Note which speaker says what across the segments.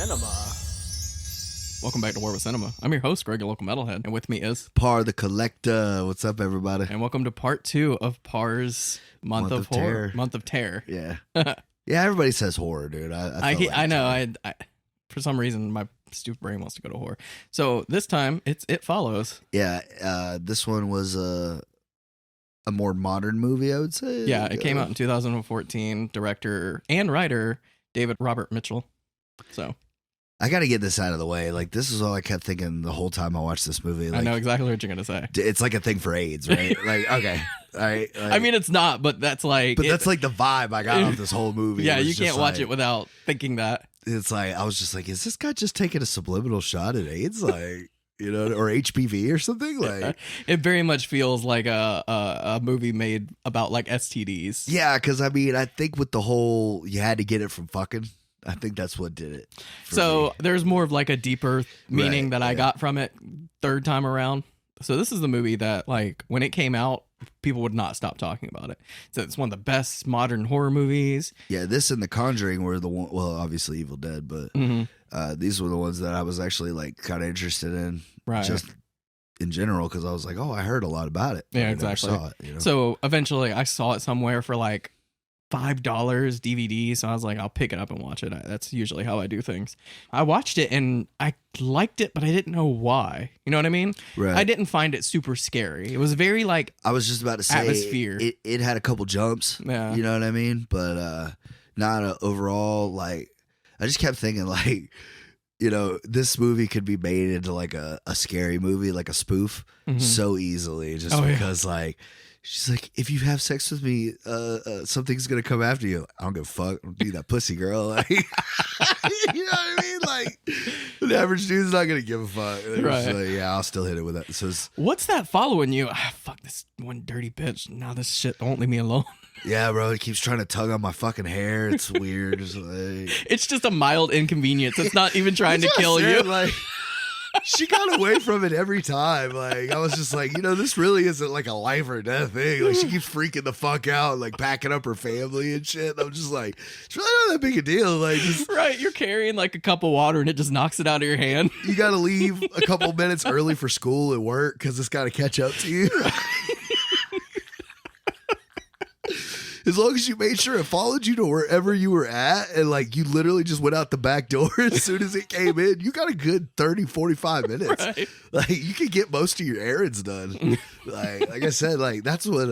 Speaker 1: Cinema.
Speaker 2: Welcome back to War with Cinema. I'm your host, Greg, your local metalhead, and with me is
Speaker 1: Par the Collector. What's up, everybody?
Speaker 2: and welcome to part 2 of Par's Month of Horror.
Speaker 1: Terror.
Speaker 2: Month of Terror.
Speaker 1: Yeah. Yeah, everybody says horror, dude.
Speaker 2: I know. I for some reason my stupid brain wants to go to horror. So this time It Follows.
Speaker 1: Yeah, this one was a more modern movie, I would say.
Speaker 2: Yeah, it came out in 2014. Director and writer David Robert Mitchell. So
Speaker 1: I got to get this out of the way. Like, this is all I kept thinking the whole time I watched this movie. Like,
Speaker 2: I know exactly what you're gonna say.
Speaker 1: It's like a thing for AIDS, right? Like, okay, all right. Like,
Speaker 2: I mean, it's not, but that's like.
Speaker 1: but that's like the vibe I got off this whole movie.
Speaker 2: Yeah,
Speaker 1: It was
Speaker 2: you can't
Speaker 1: just
Speaker 2: watch
Speaker 1: like-
Speaker 2: it without thinking that.
Speaker 1: It's like I was just like, is this guy just taking a subliminal shot at AIDS, like, you know, or HPV or something? Like,
Speaker 2: It very much feels like a movie made about like STDs.
Speaker 1: yeah, because I mean, I think with the whole you had to get it from fucking. I think that's what did it. for
Speaker 2: So
Speaker 1: me.
Speaker 2: there's more of like a deeper meaning
Speaker 1: Right,
Speaker 2: that I
Speaker 1: yeah.
Speaker 2: got from it third time around. So this is the movie that, like, when it came out, people would not stop talking about it. So it's one of the best modern horror movies.
Speaker 1: Yeah, this and The Conjuring were the one. Well, obviously Evil Dead, but these were the ones that I was actually like kind of interested in,
Speaker 2: Right.
Speaker 1: just in general, because I was like, oh, I heard a lot about it.
Speaker 2: Yeah,
Speaker 1: but I never
Speaker 2: exactly.
Speaker 1: saw it, you know?
Speaker 2: So eventually I saw it somewhere for like $5 DVD. So I was like, I'll pick it up and watch it. That's usually how I do things. I watched it and I liked it, but I didn't know why. You know what I mean?
Speaker 1: Right.
Speaker 2: I didn't find it super scary. It was very like,
Speaker 1: I was just about to say
Speaker 2: Atmosphere.
Speaker 1: It had a couple jumps.
Speaker 2: Yeah.
Speaker 1: You know what I mean? But not a overall, like, I just kept thinking, like, you know, this movie could be made into like a scary movie, like a spoof, so easily, just
Speaker 2: Oh, yeah.
Speaker 1: because like she's like, if you have sex with me, something's gonna come after you. I don't give a fuck. Don't do that, pussy girl. Like, you know what I mean? Like, the average dude's not gonna give a fuck. They're just
Speaker 2: Right.
Speaker 1: like, yeah, I'll still hit it with that. So it's,
Speaker 2: what's that following you? Fuck this one dirty bitch. Now this shit don't leave me alone.
Speaker 1: yeah, bro. He keeps trying to tug on my fucking hair. It's weird. It's like,
Speaker 2: It's just a mild inconvenience. It's not even trying to
Speaker 1: That's what
Speaker 2: kill
Speaker 1: I
Speaker 2: you.
Speaker 1: said, like, she got away from it every time. Like, I was just like, you know, this really isn't like a life or death thing. Like, she keeps freaking the fuck out, like packing up her family and shit. And I'm just like, it's really not that big a deal. Like, just,
Speaker 2: Right, you're carrying like a cup of water and it just knocks it out of your hand.
Speaker 1: you got to leave a couple minutes early for school and work because it's got to catch up to you. As long as you made sure it followed you to wherever you were at and like you literally just went out the back door as soon as it came in, you got a good 30, 45 minutes.
Speaker 2: Right.
Speaker 1: Like, you can get most of your errands done. like I said, like, that's what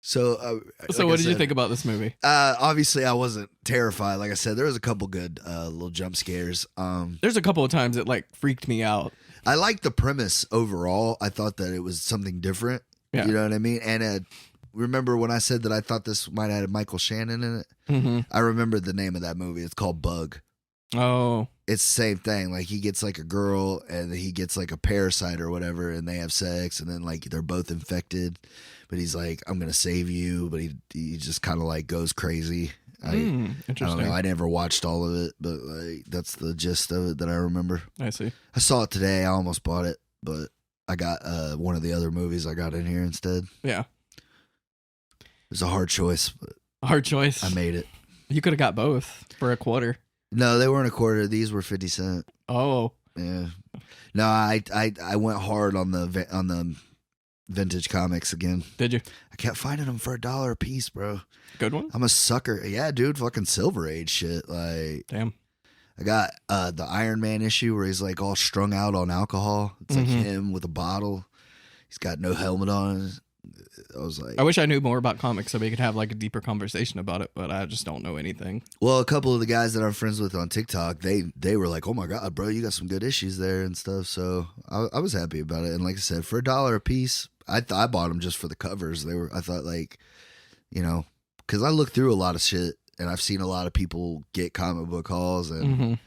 Speaker 1: So
Speaker 2: What did you think about this movie?
Speaker 1: Obviously I wasn't terrified. Like I said, there was a couple good little jump scares.
Speaker 2: There's a couple of times it like freaked me out.
Speaker 1: I liked the premise overall. I thought that it was something different.
Speaker 2: Yeah.
Speaker 1: You know what I mean? And remember when I said that I thought this might have had Michael Shannon in it?
Speaker 2: Mm-hmm.
Speaker 1: I remember the name of that movie. It's called Bug.
Speaker 2: Oh,
Speaker 1: It's the same thing. Like, he gets like a girl and he gets like a parasite or whatever, and they have sex, and then like they're both infected. But he's like, I'm gonna save you, but he just kind of like goes crazy. I don't
Speaker 2: interesting.
Speaker 1: know. I never watched all of it, but like that's the gist of it that I remember.
Speaker 2: I see.
Speaker 1: I saw it today. I almost bought it, but I got one of the other movies I got in here instead.
Speaker 2: Yeah,
Speaker 1: It was a hard choice, but
Speaker 2: hard choice.
Speaker 1: I made it.
Speaker 2: You could have got both for a quarter.
Speaker 1: No, they weren't a quarter. These were 50 cents.
Speaker 2: Oh,
Speaker 1: Yeah. No, I went hard on the vintage comics again.
Speaker 2: did you?
Speaker 1: I kept finding them for $1 a piece, bro.
Speaker 2: Good one.
Speaker 1: I'm a sucker. Yeah, dude, fucking Silver Age shit. Like,
Speaker 2: Damn.
Speaker 1: I got the Iron Man issue where he's like all strung out on alcohol. It's like him with a bottle. He's got no helmet on. I was like,
Speaker 2: I wish I knew more about comics so we could have like a deeper conversation about it, but I just don't know anything.
Speaker 1: well, a couple of the guys that I'm friends with on TikTok, they were like, oh my God, bro, you got some good issues there and stuff. So I was happy about it. And like I said, for $1 a piece, I bought them just for the covers. I thought, like, you know, because I look through a lot of shit and I've seen a lot of people get comic book hauls and,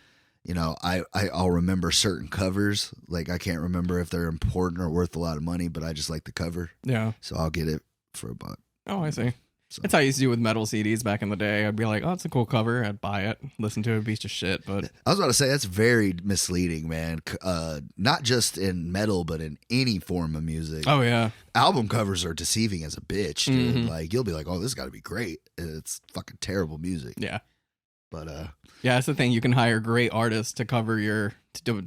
Speaker 1: you know, I'll remember certain covers. Like, I can't remember if they're important or worth a lot of money, but I just like the cover.
Speaker 2: Yeah.
Speaker 1: So I'll get it for $1.
Speaker 2: Oh, I see.
Speaker 1: So.
Speaker 2: That's how I used to do with metal CDs back in the day. I'd be like, oh, it's a cool cover. I'd buy it, listen to it, piece of shit. But
Speaker 1: I was about to say, that's very misleading, man. Not just in metal, but in any form of music.
Speaker 2: oh yeah,
Speaker 1: Album covers are deceiving as a bitch, dude. Like, you'll be like, oh, this got to be great. It's fucking terrible music.
Speaker 2: yeah.
Speaker 1: But
Speaker 2: Yeah, that's the thing. You can hire great artists to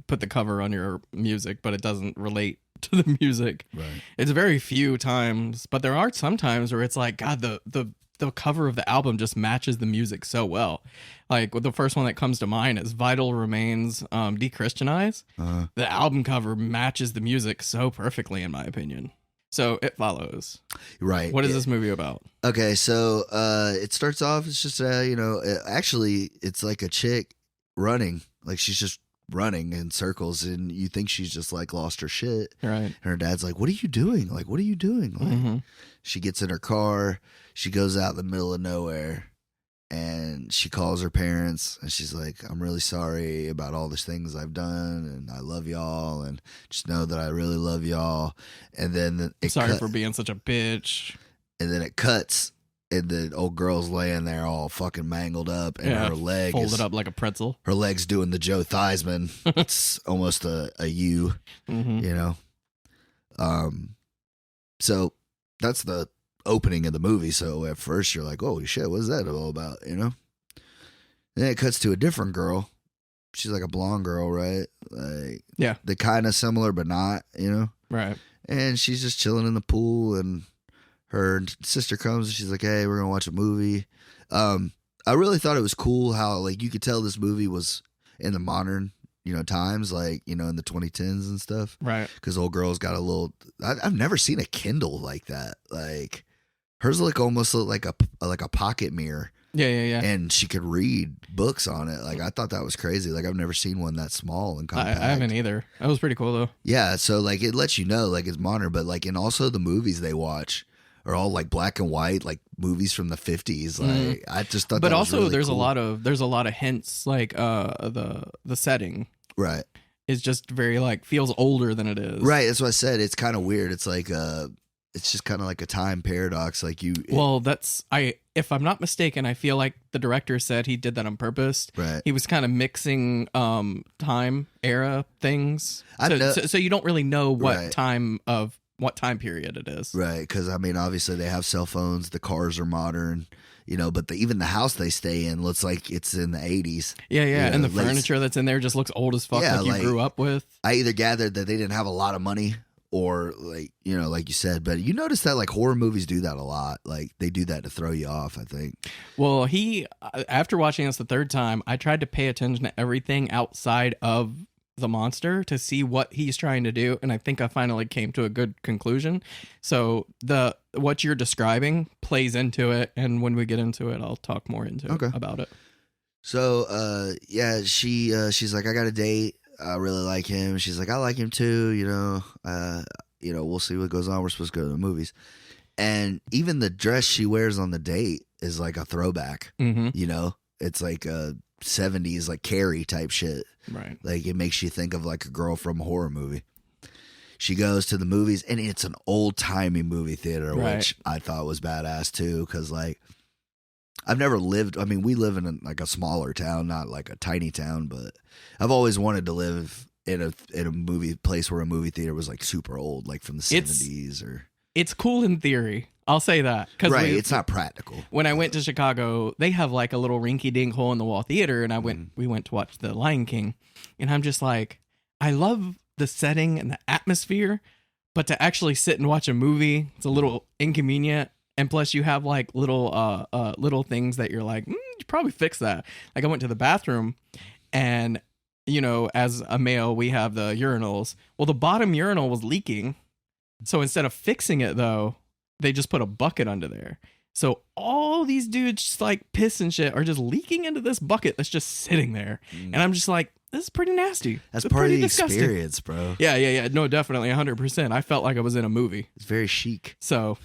Speaker 2: put the cover on your music, but it doesn't relate to the music.
Speaker 1: right.
Speaker 2: It's very few times, but there are some times where it's like, God, the cover of the album just matches the music so well. Like the first one that comes to mind is Vital Remains, Dechristianize. The album cover matches the music so perfectly, in my opinion. So It Follows.
Speaker 1: Right.
Speaker 2: What is this movie about?
Speaker 1: Okay, so it starts off, it's just, actually, it's like a chick running. Like, she's just running in circles, and you think she's just, like, lost her shit.
Speaker 2: Right.
Speaker 1: And her dad's like, what are you doing? Like, what are you doing? Like, she gets in her car, she goes out in the middle of nowhere, and she calls her parents, and she's like, I'm really sorry about all these things I've done, and I love y'all, and just know that I really love y'all. And then
Speaker 2: Sorry for being such a bitch.
Speaker 1: And then it cuts, and the old girl's laying there all fucking mangled up, and her leg
Speaker 2: folded up like a pretzel.
Speaker 1: Her leg's doing the Joe Theismann. It's almost a U, you know. So that's the opening of the movie. So at first you're like, "Holy shit, what is that all about?" You know. Then it cuts to a different girl. She's like a blonde girl, right? Like,
Speaker 2: yeah,
Speaker 1: they're kind of similar, but not, you know.
Speaker 2: Right.
Speaker 1: And she's just chilling in the pool, and her sister comes and she's like, "Hey, we're gonna watch a movie." I really thought it was cool how, like, you could tell this movie was in the modern, times, like, in the 2010s and stuff.
Speaker 2: Right.
Speaker 1: Because old girl's got a little. I've never seen a Kindle like that. Like, hers almost look like a pocket mirror.
Speaker 2: Yeah.
Speaker 1: And she could read books on it. Like, I thought that was crazy. Like, I've never seen one that small and compact.
Speaker 2: I haven't either. That was pretty cool though.
Speaker 1: Yeah. So, like, it lets you know, like, it's modern, but, like, and also the movies they watch are all like black and white, like movies from the 50s. Like, I just thought.
Speaker 2: But
Speaker 1: that
Speaker 2: also,
Speaker 1: was really
Speaker 2: there's
Speaker 1: cool.
Speaker 2: there's a lot of hints. Like the setting
Speaker 1: Right
Speaker 2: is just very like feels older than it is.
Speaker 1: Right. That's what I said. It's kind of weird. It's like it's just kind of like a time paradox. Like
Speaker 2: if I'm not mistaken, I feel like the director said he did that on purpose.
Speaker 1: Right.
Speaker 2: He was kind of mixing time era things, so you don't really know what time period it is.
Speaker 1: Right, because, I mean, obviously they have cell phones, the cars are modern, but even the house they stay in looks like it's in the 80s.
Speaker 2: Yeah, and the furniture that's in there just looks old as fuck, like you grew up with.
Speaker 1: I either gathered that they didn't have a lot of money or, like, like you said, but you notice that, like, horror movies do that a lot. Like, they do that to throw you off, I think.
Speaker 2: Well, after watching this the third time, I tried to pay attention to everything outside of the monster to see what he's trying to do, and I think I finally came to a good conclusion. So what you're describing plays into it, and when we get into it, I'll talk more about it.
Speaker 1: So she's like, I got a date, I really like him. She's like, I like him too, we'll see what goes on. We're supposed to go to the movies. And even the dress she wears on the date is like a throwback. It's like a 70s like Carrie type shit.
Speaker 2: Right.
Speaker 1: Like, it makes you think of like a girl from a horror movie. She goes to the movies, and it's an old-timey movie theater, which I thought was badass too, because, like, I've never lived. I mean, we live in like a smaller town, not like a tiny town, but I've always wanted to live in a movie place where a movie theater was like super old, like from the 70s or.
Speaker 2: It's cool in theory. I'll say that.
Speaker 1: Right, it's not practical.
Speaker 2: When I went to Chicago, they have like a little rinky-dink hole-in-the-wall theater, and we went to watch The Lion King, and I'm just like, I love the setting and the atmosphere, but to actually sit and watch a movie, it's a little inconvenient, and plus you have like little things that you're like, you probably fix that. Like, I went to the bathroom, and, as a male, we have the urinals. Well, the bottom urinal was leaking, so instead of fixing it, though, they just put a bucket under there. So all these dudes just like piss and shit are just leaking into this bucket that's just sitting there. And I'm just like, this is pretty nasty.
Speaker 1: That's part of the experience, bro.
Speaker 2: Yeah. No, definitely 100%. I felt like I was in a movie.
Speaker 1: It's very chic.
Speaker 2: So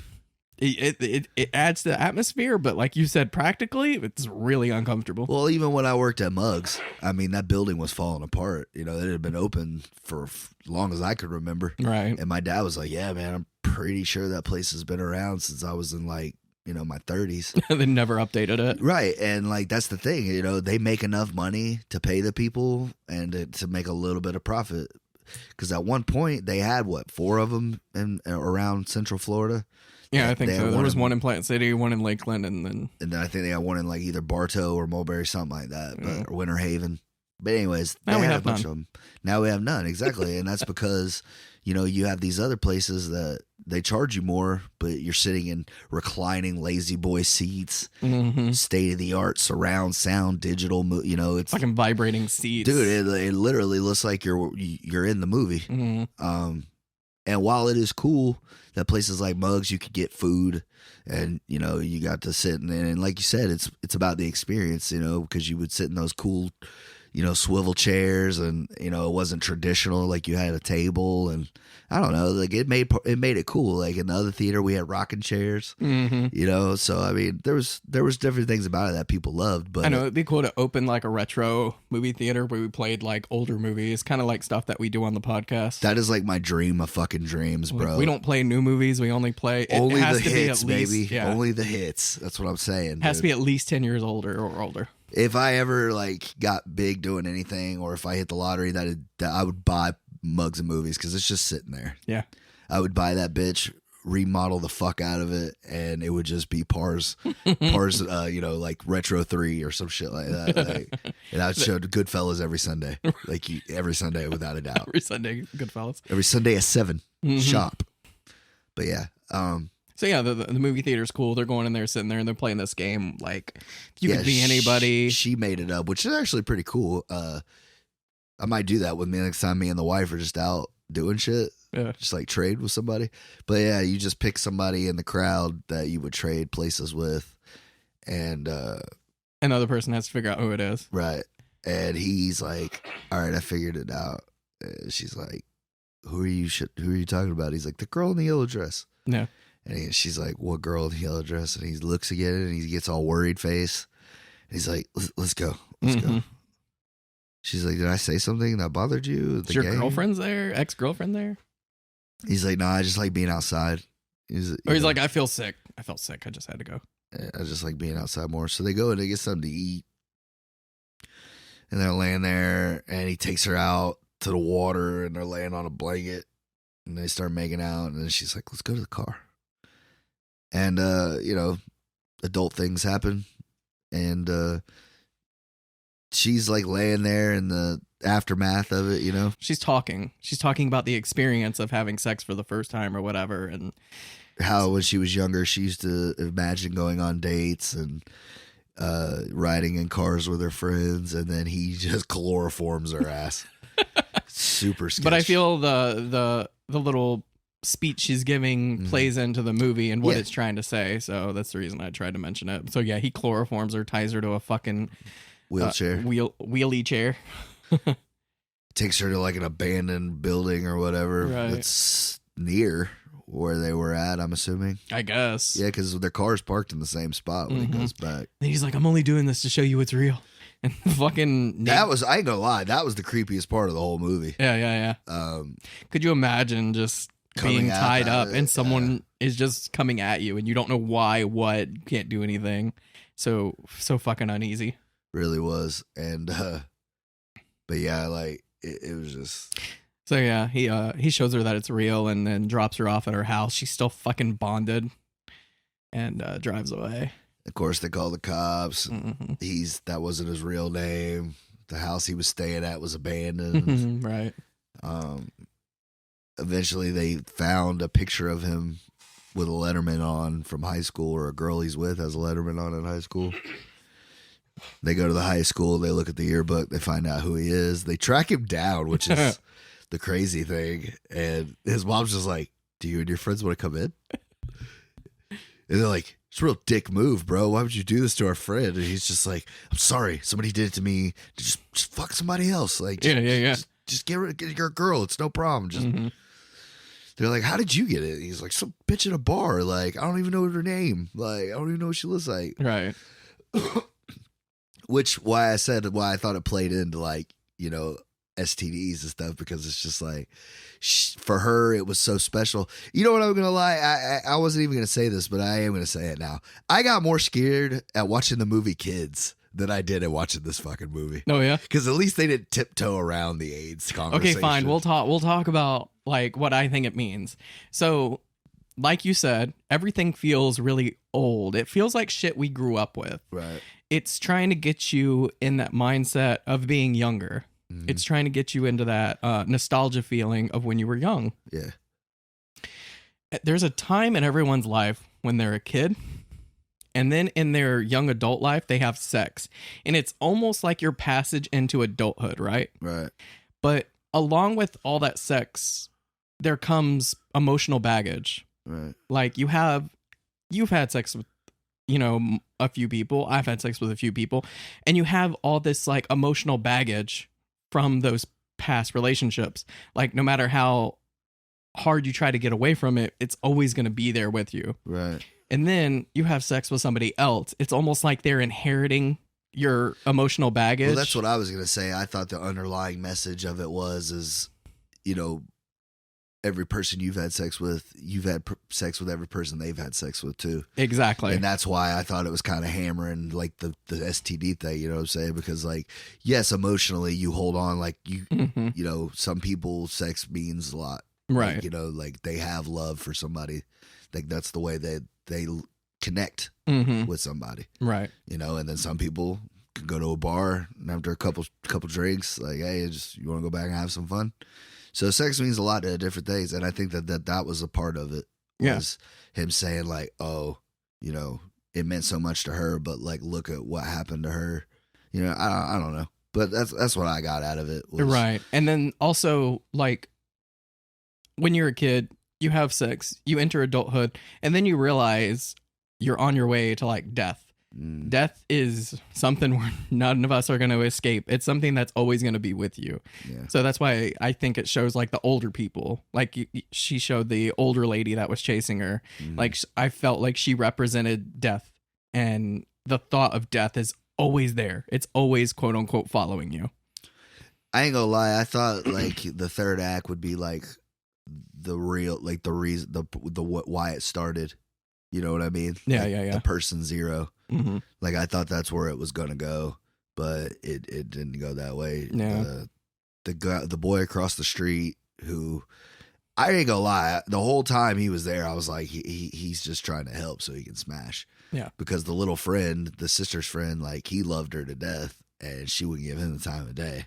Speaker 2: it adds to the atmosphere, but like you said, practically, it's really uncomfortable.
Speaker 1: Well, even when I worked at Muggs, I mean, that building was falling apart. It had been open for as long as I could remember.
Speaker 2: Right.
Speaker 1: And my dad was like, yeah, man, I'm pretty sure that place has been around since I was in like, my 30s.
Speaker 2: They never updated it.
Speaker 1: Right. And like, that's the thing, they make enough money to pay the people and to make a little bit of profit. Because at one point they had 4 of them around Central Florida.
Speaker 2: Yeah, I think
Speaker 1: They
Speaker 2: so.
Speaker 1: had
Speaker 2: There was
Speaker 1: in-
Speaker 2: one in Plant City, one in Lakeland, and then
Speaker 1: I think they got one in like either Bartow or Mulberry, something like that, but or Winter Haven. But anyways,
Speaker 2: Now
Speaker 1: they
Speaker 2: we
Speaker 1: had
Speaker 2: have
Speaker 1: a bunch
Speaker 2: none.
Speaker 1: of them. Now we have none, exactly, and that's because you have these other places that they charge you more, but you're sitting in reclining lazy boy seats, state of the art surround sound, digital. It's
Speaker 2: fucking vibrating seats,
Speaker 1: dude. It literally looks like you're in the movie. And while it is cool that places like Mugs you could get food, and you got to sit in, and like you said, it's about the experience, because you would sit in those cool, swivel chairs, and it wasn't traditional, like you had a table, and I don't know, like it made it cool. Like in the other theater we had rocking chairs, so I mean there was different things about it that people loved. But
Speaker 2: I know it'd be cool to open like a retro movie theater where we played like older movies, kind of like stuff that we do on the podcast.
Speaker 1: that is like my dream of fucking dreams, bro.
Speaker 2: We don't play new movies, we only play
Speaker 1: only
Speaker 2: it has
Speaker 1: the
Speaker 2: to
Speaker 1: hits,
Speaker 2: be at least,
Speaker 1: baby.
Speaker 2: yeah.
Speaker 1: Only the hits. That's what I'm saying.
Speaker 2: Has
Speaker 1: dude.
Speaker 2: to be at least 10 years older or older.
Speaker 1: If I ever like got big doing anything, or if I hit the lottery, that I would buy Mugs and Movies, because it's just sitting there.
Speaker 2: Yeah.
Speaker 1: I would buy that bitch, remodel the fuck out of it, and it would just be Pars, like Retro 3 or some shit like that. And I would show Goodfellas every Sunday, every Sunday without a doubt.
Speaker 2: Every Sunday, Goodfellas.
Speaker 1: Every Sunday at 7, shop. But yeah,
Speaker 2: so yeah, the movie theater's cool. They're going in there, sitting there, and they're playing this game. Like you could be anybody.
Speaker 1: She made it up, which is actually pretty cool. I might do that with me next time. Me and the wife are just out doing shit.
Speaker 2: Yeah.
Speaker 1: Just like trade with somebody. But yeah, you just pick somebody in the crowd that you would trade places with, and
Speaker 2: another person has to figure out who it is.
Speaker 1: right. And he's like, "All right, I figured it out." She's like, "Who are you talking about?" He's like, "The girl in the yellow dress."
Speaker 2: No.
Speaker 1: And she's like, "What girl in the yellow dress?" And he looks again, and he gets all worried face. And he's like, "Let's go, let's go." She's like, "Did I say something that bothered you?"
Speaker 2: Is your girlfriend's there? Ex-girlfriend there?
Speaker 1: He's like, "No, I just like being outside." He's
Speaker 2: like, "I feel sick. I felt sick. I just had to go.
Speaker 1: I just like being outside more." So they go and they get something to eat, and they're laying there, and he takes her out to the water, and they're laying on a blanket, and they start making out, and then she's like, "Let's go to the car." And adult things happen, and she's like laying there in the aftermath of it,
Speaker 2: She's talking about the experience of having sex for the first time or whatever, and
Speaker 1: how when she was younger she used to imagine going on dates and riding in cars with her friends, and then he just chloroforms her ass. Super sketch.
Speaker 2: But I feel the little speech she's giving plays into the movie and what it's trying to say, so that's the reason I tried to mention it. So yeah, he chloroforms her, ties her to a fucking
Speaker 1: wheelchair,
Speaker 2: wheelie chair.
Speaker 1: takes her to like an abandoned building or whatever that's near where they were at, I'm assuming.
Speaker 2: I guess.
Speaker 1: Yeah, because their car's parked in the same spot when he goes back.
Speaker 2: And he's like, "I'm only doing this to show you it's real." And fucking
Speaker 1: that was, I ain't gonna lie, that was the creepiest part of the whole movie.
Speaker 2: Yeah. Could you imagine just being tied up and someone is just coming at you and you don't know why, what, you can't do anything. So fucking uneasy.
Speaker 1: Really was. And but yeah, like it was just.
Speaker 2: So yeah, he shows her that it's real and then drops her off at her house. She's still fucking bonded and drives away.
Speaker 1: Of course, they call the cops. That wasn't his real name. The house he was staying at was abandoned.
Speaker 2: Right.
Speaker 1: Eventually, they found a picture of him with a Letterman on from high school, or a girl he's with has a Letterman on in high school. They go to the high school. They look at the yearbook. They find out who he is. They track him down, which is the crazy thing. And his mom's just like, "Do you and your friends want to come in?" And they're like, "It's a real dick move, bro. Why would you do this to our friend?" And he's just like, "I'm sorry. Somebody did it to me. Just fuck somebody else. Like, just get your girl. It's no problem." Just They're like, "How did you get it?" He's like, "Some bitch in a bar. Like, I don't even know her name. Like, I don't even know what she looks like."
Speaker 2: Right.
Speaker 1: Why I thought it played into like, STDs and stuff, because it's just like, for her, it was so special. You know what, I'm going to lie? I wasn't even going to say this, but I am going to say it now. I got more scared at watching the movie Kids than I did at watching this fucking movie.
Speaker 2: Oh, yeah?
Speaker 1: Because at least they didn't tiptoe around the AIDS conversation.
Speaker 2: Okay, fine. We'll talk about like what I think it means. So like you said, everything feels really old. It feels like shit we grew up with.
Speaker 1: Right.
Speaker 2: It's trying to get you in that mindset of being younger.
Speaker 1: Mhm.
Speaker 2: It's trying to get you into that nostalgia feeling of when you were young.
Speaker 1: Yeah.
Speaker 2: There's a time in everyone's life when they're a kid, and then in their young adult life, they have sex. And it's almost like your passage into adulthood, right?
Speaker 1: Right.
Speaker 2: But along with all that sex, there comes emotional baggage.
Speaker 1: Right.
Speaker 2: Like you've had sex with, a few people. I've had sex with a few people. And you have all this like emotional baggage from those past relationships. Like no matter how hard you try to get away from it, it's always going to be there with you.
Speaker 1: Right.
Speaker 2: And then you have sex with somebody else. It's almost like they're inheriting your emotional baggage.
Speaker 1: Well, that's what I was going to say. I thought the underlying message of it is, every person you've had sex with, you've had sex with every person they've had sex with too.
Speaker 2: Exactly.
Speaker 1: And that's why I thought it was kind of hammering like the STD thing, you know what I'm saying? Because like, yes, emotionally you hold on, like some people sex means a lot.
Speaker 2: Right.
Speaker 1: Like, like they have love for somebody. Like that's the way they connect with somebody.
Speaker 2: Right.
Speaker 1: And then some people can go to a bar and after a couple drinks, like, hey, you want to go back and have some fun? So sex means a lot to different things, and I think that was a part of it. Was him saying like, oh, it meant so much to her, but like, look at what happened to her. I don't know, but that's what I got out of it. Was,
Speaker 2: right. And then also like, when you're a kid, you have sex, you enter adulthood, and then you realize you're on your way to like death. Death is something none of us are going to escape. It's something that's always going to be with you.
Speaker 1: Yeah.
Speaker 2: So that's why I think it shows like the older people. Like she showed the older lady that was chasing her. Like I felt like she represented death, and the thought of death is always there. It's always quote unquote following you.
Speaker 1: I ain't gonna lie. I thought like the third act would be like the real, like the reason, why it started. You know what I mean?
Speaker 2: Yeah,
Speaker 1: like
Speaker 2: yeah.
Speaker 1: The person zero.
Speaker 2: Mm-hmm.
Speaker 1: Like I thought that's where it was gonna go, but it didn't go that way.
Speaker 2: Yeah.
Speaker 1: The boy across the street who, I ain't gonna lie, the whole time he was there, I was like, he's just trying to help so he can smash.
Speaker 2: Yeah.
Speaker 1: Because the little friend, the sister's friend, like he loved her to death, and she wouldn't give him the time of day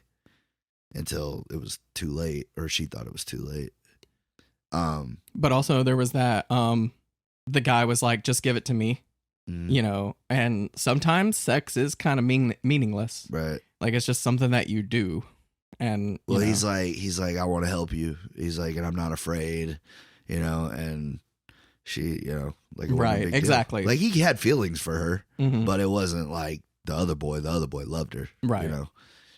Speaker 1: until it was too late, or she thought it was too late.
Speaker 2: But also there was that the guy was like, just give it to me. And sometimes sex is kind of meaningless.
Speaker 1: Right.
Speaker 2: Like it's just something that you do. And
Speaker 1: well, he's like, I want to help you. He's like, and I'm not afraid, and she, like,
Speaker 2: right. Exactly.
Speaker 1: Like he had feelings for her,
Speaker 2: mm-hmm.
Speaker 1: but it wasn't like the other boy loved her.
Speaker 2: Right.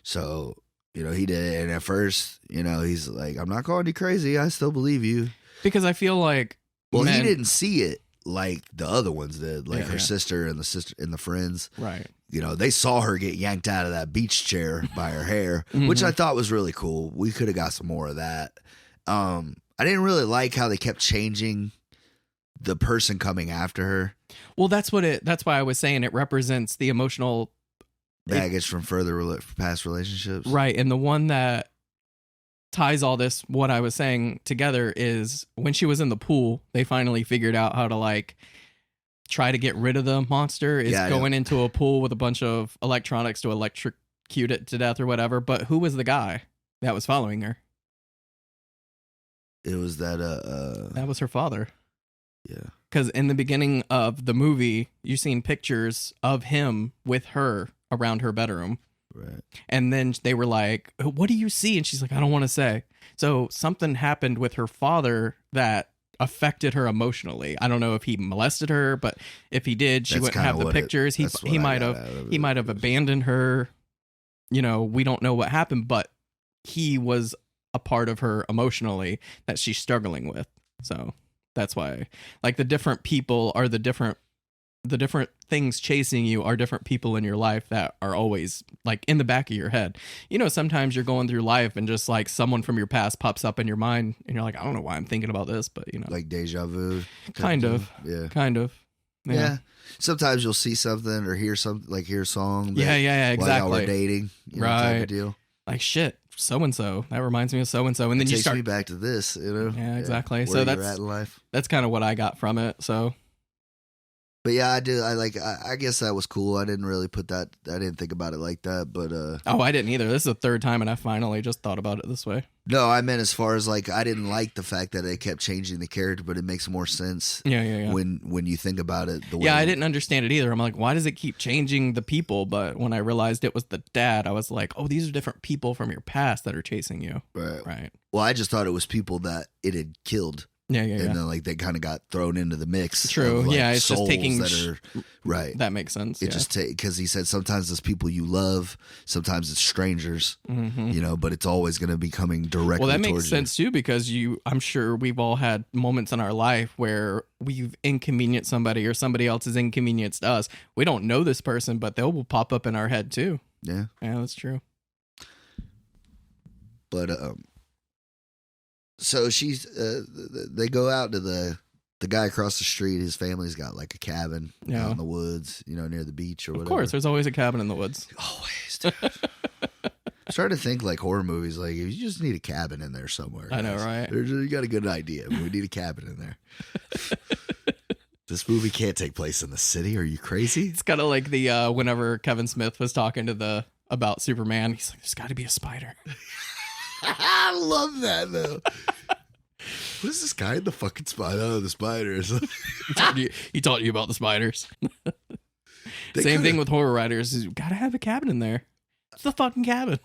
Speaker 1: So, he did. And at first, he's like, I'm not calling you crazy. I still believe you.
Speaker 2: Because I feel like,
Speaker 1: he didn't see it like the other ones did, like her
Speaker 2: yeah.
Speaker 1: sister and the friends.
Speaker 2: Right.
Speaker 1: They saw her get yanked out of that beach chair by her hair, which I thought was really cool. We could have got some more of that. I didn't really like how they kept changing the person coming after her.
Speaker 2: Well, that's why I was saying it represents the emotional
Speaker 1: baggage from past relationships.
Speaker 2: Right. And the one that ties all this, what I was saying, together is when she was in the pool, they finally figured out how to like try to get rid of the monster is going into a pool with a bunch of electronics to electrocute it to death or whatever. But who was the guy that was following her?
Speaker 1: It was that
Speaker 2: that was her father.
Speaker 1: Yeah.
Speaker 2: Because in the beginning of the movie, you've seen pictures of him with her around her bedroom.
Speaker 1: Right.
Speaker 2: And then they were like, what do you see? And she's like, I don't want to say. So something happened with her father that affected her emotionally. I don't know if he molested her, but if he did, she wouldn't have the pictures. He might have abandoned her. We don't know what happened, but he was a part of her emotionally that she's struggling with. So that's why, like, the different people are the different things chasing you are different people in your life that are always like in the back of your head. Sometimes you're going through life and just like someone from your past pops up in your mind and you're like, I don't know why I'm thinking about this, but
Speaker 1: like deja vu.
Speaker 2: Kind of. Yeah.
Speaker 1: Sometimes you'll see something or hear something, like hear a song.
Speaker 2: Yeah, exactly.
Speaker 1: While y'all were dating.
Speaker 2: Right.
Speaker 1: Type of deal.
Speaker 2: Like shit. so and so. That reminds me of so and so, and then
Speaker 1: it
Speaker 2: you
Speaker 1: takes
Speaker 2: start.
Speaker 1: me back to this, you know.
Speaker 2: Yeah, exactly.
Speaker 1: Where
Speaker 2: So
Speaker 1: you're at in life.
Speaker 2: that's kind of what I got from it. So.
Speaker 1: But yeah, I do. I guess that was cool. I didn't really put that. I didn't think about it like that. But
Speaker 2: Oh, I didn't either. This is the third time, and I finally just thought about it this way.
Speaker 1: no, I meant as far as like I didn't like the fact that they kept changing the character, but it makes more sense.
Speaker 2: Yeah.
Speaker 1: When you think about it, the way.
Speaker 2: Yeah, I didn't understand it either. I'm like, why does it keep changing the people? But when I realized it was the dad, I was like, oh, these are different people from your past that are chasing you. Right.
Speaker 1: Well, I just thought it was people that it had killed.
Speaker 2: Yeah.
Speaker 1: And then like they kind of got thrown into the mix.
Speaker 2: True.
Speaker 1: Of, like,
Speaker 2: Yeah, it's just taking
Speaker 1: that are right.
Speaker 2: That makes sense.
Speaker 1: It just because he said sometimes it's people you love, sometimes it's strangers.
Speaker 2: Mm-hmm.
Speaker 1: You know, but it's always going to be coming directly.
Speaker 2: Well, that makes
Speaker 1: towards
Speaker 2: sense too, because I'm sure we've all had moments in our life where we've inconvenienced somebody or somebody else has inconvenienced us. We don't know this person, but they will pop up in our head too.
Speaker 1: Yeah,
Speaker 2: that's true.
Speaker 1: But so she's they go out to the guy across the street. His family's got like a cabin out in the woods, you know, near the beach or whatever.
Speaker 2: Of course, there's always a cabin in the woods.
Speaker 1: Always. Dude. I'm starting to think like horror movies, like you just need a cabin in there somewhere.
Speaker 2: I know, right?
Speaker 1: You got a good idea, but we need a cabin in there. This movie can't take place in the city. Are you crazy?
Speaker 2: It's kind of like the whenever Kevin Smith was talking to about Superman, he's like, "There's got to be a spider."
Speaker 1: I love that though. What is this guy in the fucking spider? Oh, the spiders.
Speaker 2: He taught you about the spiders. Same thing with horror writers. You gotta have a cabin in there. It's the fucking cabin.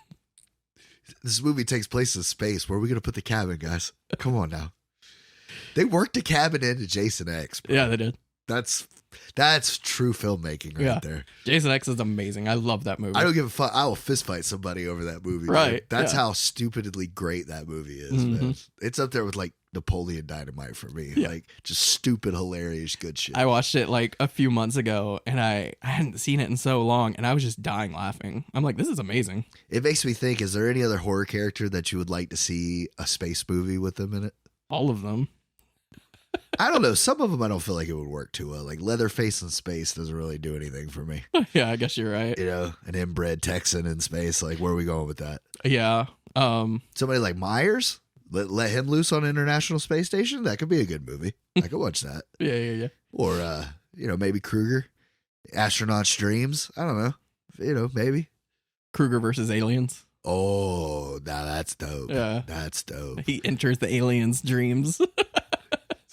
Speaker 1: This movie takes place in space. Where are we gonna put the cabin, guys? Come on now. They worked a cabin into Jason X. Bro.
Speaker 2: Yeah, they did.
Speaker 1: That's true filmmaking right there.
Speaker 2: Jason X is amazing. I love that movie.
Speaker 1: I don't give a fuck. I will fist fight somebody over that movie.
Speaker 2: Right.
Speaker 1: Man. That's how stupidly great that movie is, man. It's up there with like Napoleon Dynamite for me.
Speaker 2: Yeah.
Speaker 1: Like just stupid, hilarious, good shit.
Speaker 2: I watched it like a few months ago and I hadn't seen it in so long and I was just dying laughing. I'm like, this is amazing.
Speaker 1: It makes me think, is there any other horror character that you would like to see a space movie with them in it?
Speaker 2: All of them.
Speaker 1: I don't know. Some of them I don't feel like it would work too well. Like Leatherface in space doesn't really do anything for me.
Speaker 2: Yeah, I guess you're right.
Speaker 1: You know, an inbred Texan in space. Like, where are we going with that?
Speaker 2: Yeah.
Speaker 1: Somebody like Myers, let him loose on International Space Station. That could be a good movie. I could watch that.
Speaker 2: Yeah.
Speaker 1: Or, you know, maybe Kruger, Astronaut's Dreams. I don't know. You know, maybe.
Speaker 2: Kruger versus aliens.
Speaker 1: Oh, now that's dope.
Speaker 2: Yeah.
Speaker 1: That's dope.
Speaker 2: He enters the aliens' dreams.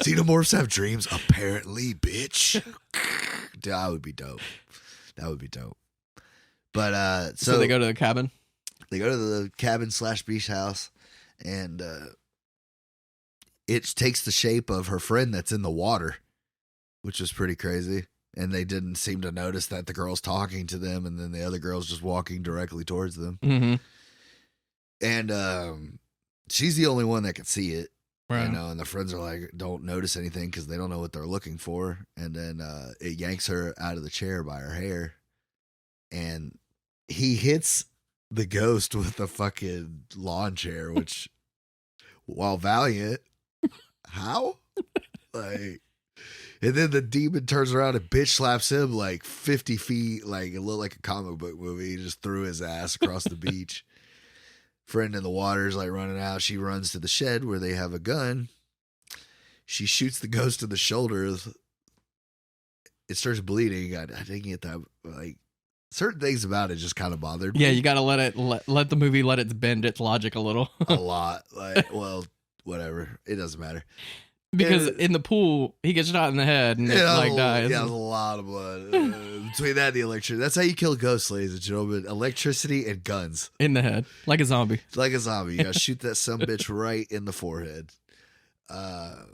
Speaker 1: Xenomorphs have dreams, apparently, bitch. That would be dope. That would be dope. But
Speaker 2: so they go to the cabin.
Speaker 1: They go to the cabin / beach house, and it takes the shape of her friend that's in the water, which is pretty crazy. And they didn't seem to notice that the girl's talking to them, and then the other girl's just walking directly towards them.
Speaker 2: Mm-hmm.
Speaker 1: And she's the only one that can see it.
Speaker 2: Right.
Speaker 1: You know, and the friends are like, don't notice anything because they don't know what they're looking for. And then it yanks her out of the chair by her hair. And he hits the ghost with a fucking lawn chair, which, while valiant, how? Like, and then the demon turns around and bitch slaps him like 50 feet, like it looked like a comic book movie. He just threw his ass across the beach. Friend in the water is like running out. She runs to the shed where they have a gun. She shoots the ghost in the shoulder. It starts bleeding. I didn't get that. Like, certain things about it just kind of bothered me.
Speaker 2: Yeah, you got to let the movie let it bend its logic a little.
Speaker 1: A lot. Like, well, whatever. It doesn't matter.
Speaker 2: Because in the pool, he gets shot in the head and it like dies.
Speaker 1: Yeah, there's a lot of blood. Between that and the electricity. That's how you kill ghosts, ladies and gentlemen. Electricity and guns.
Speaker 2: In the head. Like a zombie.
Speaker 1: Like a zombie. You gotta shoot that sumbitch right in the forehead. Yeah,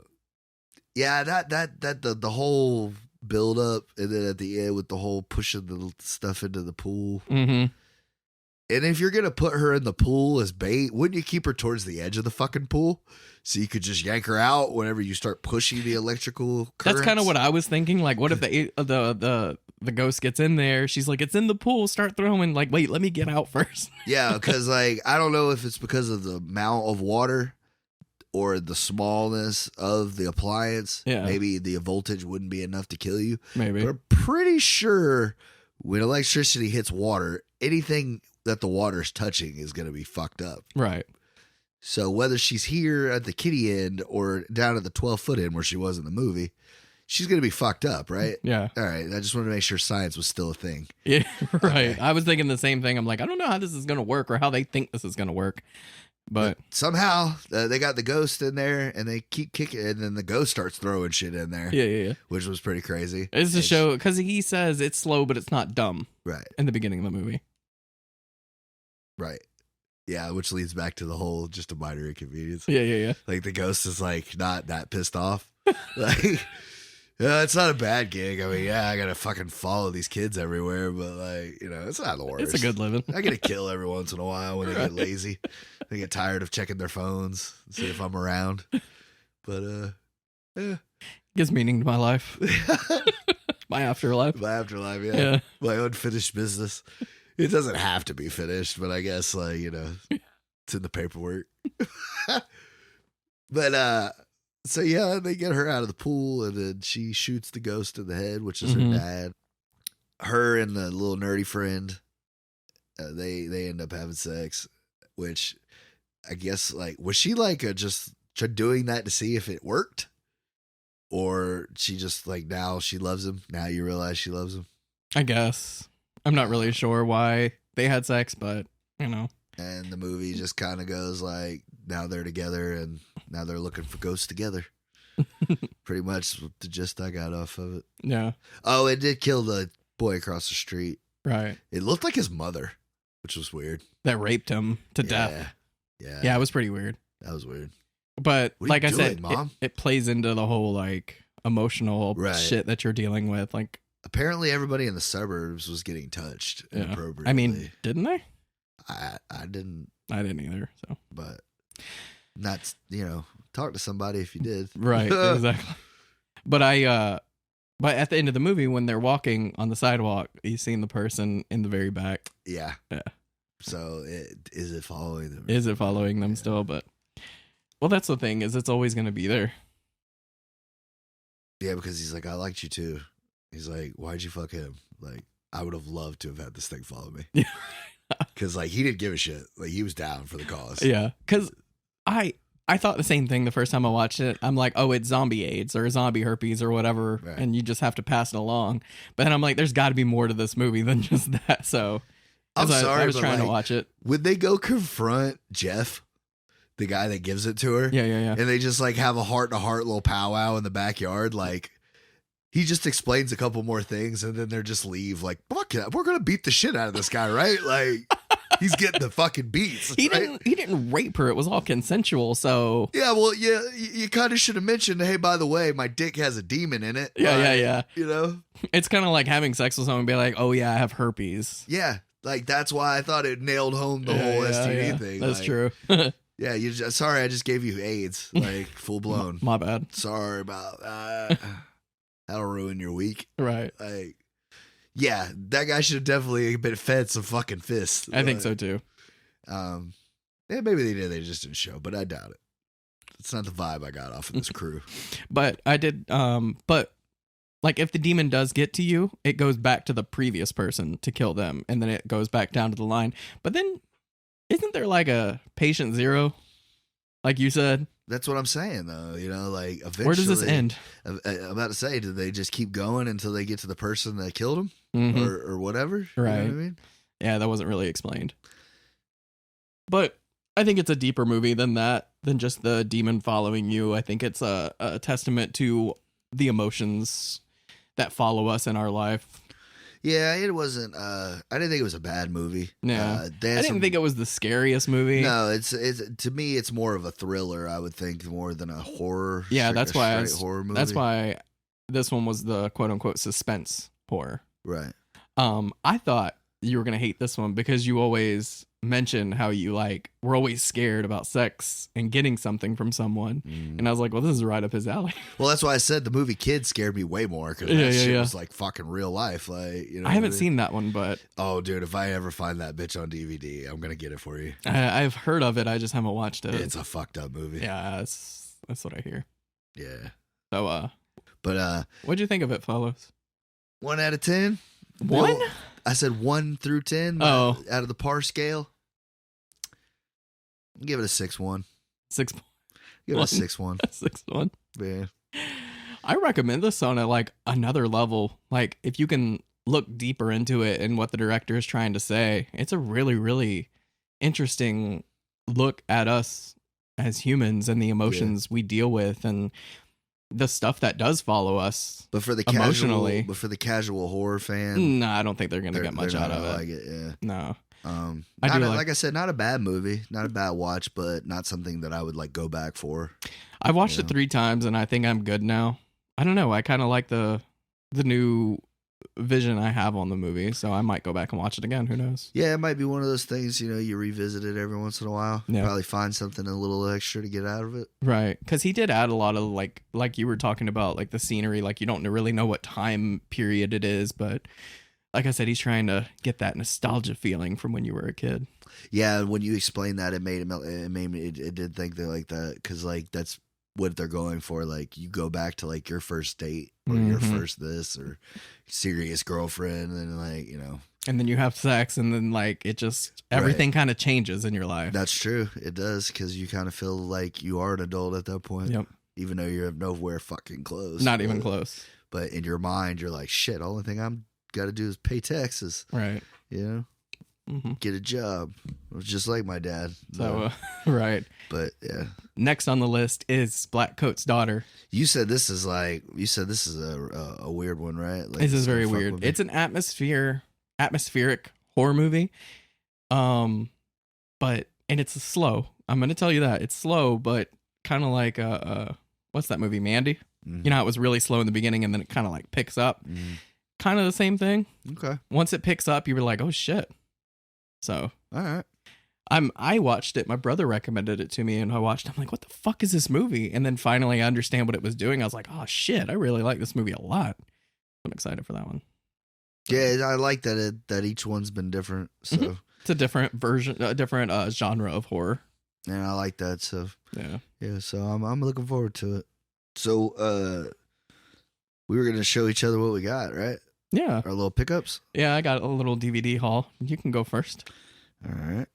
Speaker 1: the whole build up, and then at the end with the whole pushing the stuff into the pool.
Speaker 2: Mm-hmm.
Speaker 1: And if you're gonna put her in the pool as bait, wouldn't you keep her towards the edge of the fucking pool so you could just yank her out whenever you start pushing the electrical currents?
Speaker 2: That's kind of what I was thinking. Like, what if the ghost gets in there? She's like, it's in the pool. Start throwing. Like, wait, let me get out first.
Speaker 1: Yeah, because like I don't know if it's because of the amount of water or the smallness of the appliance.
Speaker 2: Yeah.
Speaker 1: Maybe the voltage wouldn't be enough to kill you.
Speaker 2: Maybe.
Speaker 1: But I'm pretty sure when electricity hits water, anything that the water's touching is going to be fucked up.
Speaker 2: Right.
Speaker 1: So whether she's here at the kitty end or down at the 12-foot end where she was in the movie, she's going to be fucked up, right?
Speaker 2: Yeah.
Speaker 1: All right. I just wanted to make sure science was still a thing.
Speaker 2: Yeah, right.
Speaker 1: Okay.
Speaker 2: I was thinking the same thing. I'm like, I don't know how this is going to work or how they think this is going to work. But
Speaker 1: somehow they got the ghost in there and they keep kicking, and then the ghost starts throwing shit in there.
Speaker 2: yeah.
Speaker 1: Which was pretty crazy.
Speaker 2: It's to show, because he says it's slow, but it's not dumb.
Speaker 1: Right.
Speaker 2: In the beginning of the movie.
Speaker 1: Right. Yeah, which leads back to the whole just a minor inconvenience.
Speaker 2: Yeah.
Speaker 1: Like the ghost is like not that pissed off. Like, yeah, it's not a bad gig. I mean, yeah, I gotta fucking follow these kids everywhere, but like, you know, it's not the worst.
Speaker 2: It's a good living.
Speaker 1: I get a kill every once in a while when they get lazy. They get tired of checking their phones, see if I'm around. But yeah.
Speaker 2: Gives meaning to my life. My afterlife.
Speaker 1: My afterlife, yeah. My unfinished business. It doesn't have to be finished, but I guess like, you know, it's in the paperwork. But so yeah, they get her out of the pool and then she shoots the ghost in the head, which is her dad. Her and the little nerdy friend, they end up having sex, which I guess like, was she like just doing that to see if it worked? Or she just like, now she loves him. Now you realize she loves him.
Speaker 2: I guess. I'm not really sure why they had sex, but you know.
Speaker 1: And the movie just kind of goes like, now they're together and now they're looking for ghosts together. Pretty much the gist I got off of it.
Speaker 2: Yeah.
Speaker 1: Oh, it did kill the boy across the street.
Speaker 2: Right.
Speaker 1: It looked like his mother, which was weird.
Speaker 2: That raped him to death.
Speaker 1: Yeah.
Speaker 2: Yeah, it was pretty weird.
Speaker 1: That was weird.
Speaker 2: But
Speaker 1: What are
Speaker 2: like
Speaker 1: you
Speaker 2: I
Speaker 1: doing,
Speaker 2: said,
Speaker 1: Mom?
Speaker 2: it plays into the whole like emotional shit that you're dealing with. Like,
Speaker 1: apparently everybody in the suburbs was getting touched inappropriately.
Speaker 2: I mean, didn't they?
Speaker 1: I didn't.
Speaker 2: I didn't either. So,
Speaker 1: but not, you know, talk to somebody if you did.
Speaker 2: Right, exactly. But but at the end of the movie, when they're walking on the sidewalk, you seen the person in the very back.
Speaker 1: Yeah.
Speaker 2: Yeah.
Speaker 1: So is it following them?
Speaker 2: Is it following them still? But well, that's the thing, is it's always going to be there.
Speaker 1: Yeah, because he's like, I liked you too. He's like, why'd you fuck him? Like, I would have loved to have had this thing follow me.
Speaker 2: Yeah.
Speaker 1: Because like he didn't give a shit. Like he was down for the cause.
Speaker 2: Yeah. Because I thought the same thing the first time I watched it. I'm like, oh, it's zombie AIDS or zombie herpes or whatever,
Speaker 1: Right.
Speaker 2: and you just have to pass it along. But then I'm like, there's got to be more to this movie than just that. So
Speaker 1: I'm sorry,
Speaker 2: I was
Speaker 1: but
Speaker 2: trying to
Speaker 1: like,
Speaker 2: watch it.
Speaker 1: Would they go confront Jeff, the guy that gives it to her?
Speaker 2: Yeah.
Speaker 1: And they just like have a heart-to-heart little powwow in the backyard. Like he just explains a couple more things and then they're just leave. Like, fuck it, we're gonna beat the shit out of this guy, right? Like he's getting the fucking beats.
Speaker 2: He
Speaker 1: right?
Speaker 2: didn't rape her. It was all consensual. So
Speaker 1: Yeah, well, yeah, you kind of should have mentioned, hey, by the way, my dick has a demon in it.
Speaker 2: Yeah.
Speaker 1: You know?
Speaker 2: It's kind of like having sex with someone and be like, oh yeah, I have herpes.
Speaker 1: Yeah, like that's why I thought it nailed home the whole STD thing.
Speaker 2: That's
Speaker 1: like,
Speaker 2: true.
Speaker 1: Yeah, sorry, I just gave you AIDS, like full blown.
Speaker 2: My bad.
Speaker 1: Sorry about that. That'll ruin your week.
Speaker 2: Right.
Speaker 1: Like, yeah, that guy should have definitely been fed some fucking fists.
Speaker 2: I think so too.
Speaker 1: Yeah, maybe they did. They just didn't show, but I doubt it. It's not the vibe I got off of this crew.
Speaker 2: But I did. But like, if the demon does get to you, it goes back to the previous person to kill them, and then it goes back down to the line. But then, isn't there like a patient zero, like you said?
Speaker 1: That's what I'm saying, though. You know, like eventually.
Speaker 2: Where does this end?
Speaker 1: I'm about to say, did they just keep going until they get to the person that killed him, or whatever?
Speaker 2: Right.
Speaker 1: You know what I mean?
Speaker 2: Yeah, that wasn't really explained. But I think it's a deeper movie than that, than just the demon following you. I think it's a testament to the emotions that follow us in our life.
Speaker 1: Yeah, it wasn't. I didn't think it was a bad movie.
Speaker 2: Yeah, I didn't think it was the scariest movie.
Speaker 1: No, it's to me, it's more of a thriller. I would think more than a horror.
Speaker 2: Yeah, that's why
Speaker 1: horror movie.
Speaker 2: That's why this one was the quote unquote suspense horror.
Speaker 1: Right.
Speaker 2: I thought you were gonna hate this one because you always mention how you like we're always scared about sex and getting something from someone, and I was like, well, this is right up his alley.
Speaker 1: Well, that's why I said the movie Kids scared me way more because that shit was like fucking real life. Like, you know,
Speaker 2: I haven't seen that one, but
Speaker 1: oh, dude, if I ever find that bitch on DVD, I'm gonna get it for you.
Speaker 2: I've heard of it. I just haven't watched it.
Speaker 1: It's a fucked up movie.
Speaker 2: Yeah, that's what I hear.
Speaker 1: Yeah.
Speaker 2: So,
Speaker 1: but
Speaker 2: what'd you think of it, fellas?
Speaker 1: 1 out of 10.
Speaker 2: 1?
Speaker 1: I said 1 through 10.
Speaker 2: Oh.
Speaker 1: Out of the par scale. Give it a 6-1.
Speaker 2: 6.
Speaker 1: Give it a 6-1.
Speaker 2: 6-1.
Speaker 1: Yeah.
Speaker 2: I recommend this on another level. Like, if you can look deeper into it and what the director is trying to say, it's a really, really interesting look at us as humans and the emotions we deal with and the stuff that does follow us.
Speaker 1: But for the
Speaker 2: emotionally,
Speaker 1: casual horror fan,
Speaker 2: no, I don't think they're gonna get much out of it.
Speaker 1: Like it, yeah.
Speaker 2: No.
Speaker 1: Like I said, not a bad movie, not a bad watch, but not something that I would like go back for.
Speaker 2: I watched it 3 times and I think I'm good now. I don't know. I kind of like the new vision I have on the movie, so I might go back and watch it again. Who knows?
Speaker 1: Yeah, it might be one of those things, you revisit it every once in a while.
Speaker 2: Yeah.
Speaker 1: Probably find something a little extra to get out of it.
Speaker 2: Right. Because he did add a lot of, like you were talking about, like the scenery, like you don't really know what time period it is, but like I said, he's trying to get that nostalgia feeling from when you were a kid.
Speaker 1: Yeah, when you explained that, it did think that like that, because like that's what they're going for. Like you go back to like your first date or your first this or serious girlfriend, and like
Speaker 2: and then you have sex, and then like it just everything kind of changes in your life.
Speaker 1: That's true. It does, because you kind of feel like you are an adult at that point.
Speaker 2: Yep.
Speaker 1: Even though you're nowhere fucking close.
Speaker 2: Not even close.
Speaker 1: But in your mind, you're like, shit. Only thing I'm got to do is pay taxes.
Speaker 2: Right.
Speaker 1: Get a job. It was just like my dad.
Speaker 2: So, right.
Speaker 1: But yeah.
Speaker 2: Next on the list is Blackcoat's Daughter.
Speaker 1: You said this is a weird one, right? Like,
Speaker 2: this is very weird. It's an atmospheric horror movie. And it's slow. I'm going to tell you that. It's slow, but kind of like what's that movie, Mandy? Mm-hmm. You know how it was really slow in the beginning and then it kind of like picks up. Mm-hmm. Kind of the same thing.
Speaker 1: Okay.
Speaker 2: Once it picks up, you were like, oh shit. So,
Speaker 1: all right.
Speaker 2: I watched it. My brother recommended it to me, and I watched. I'm like, what the fuck is this movie? And then finally, I understand what it was doing. I was like, oh shit, I really like this movie a lot. I'm excited for that one.
Speaker 1: Yeah, I like that each one's been different. So
Speaker 2: it's a different version, a different genre of horror.
Speaker 1: And I like that. So
Speaker 2: yeah.
Speaker 1: So I'm looking forward to it. So we were gonna show each other what we got, right?
Speaker 2: Yeah.
Speaker 1: Our little pickups.
Speaker 2: Yeah, I got a little DVD haul. You can go first.
Speaker 1: All right.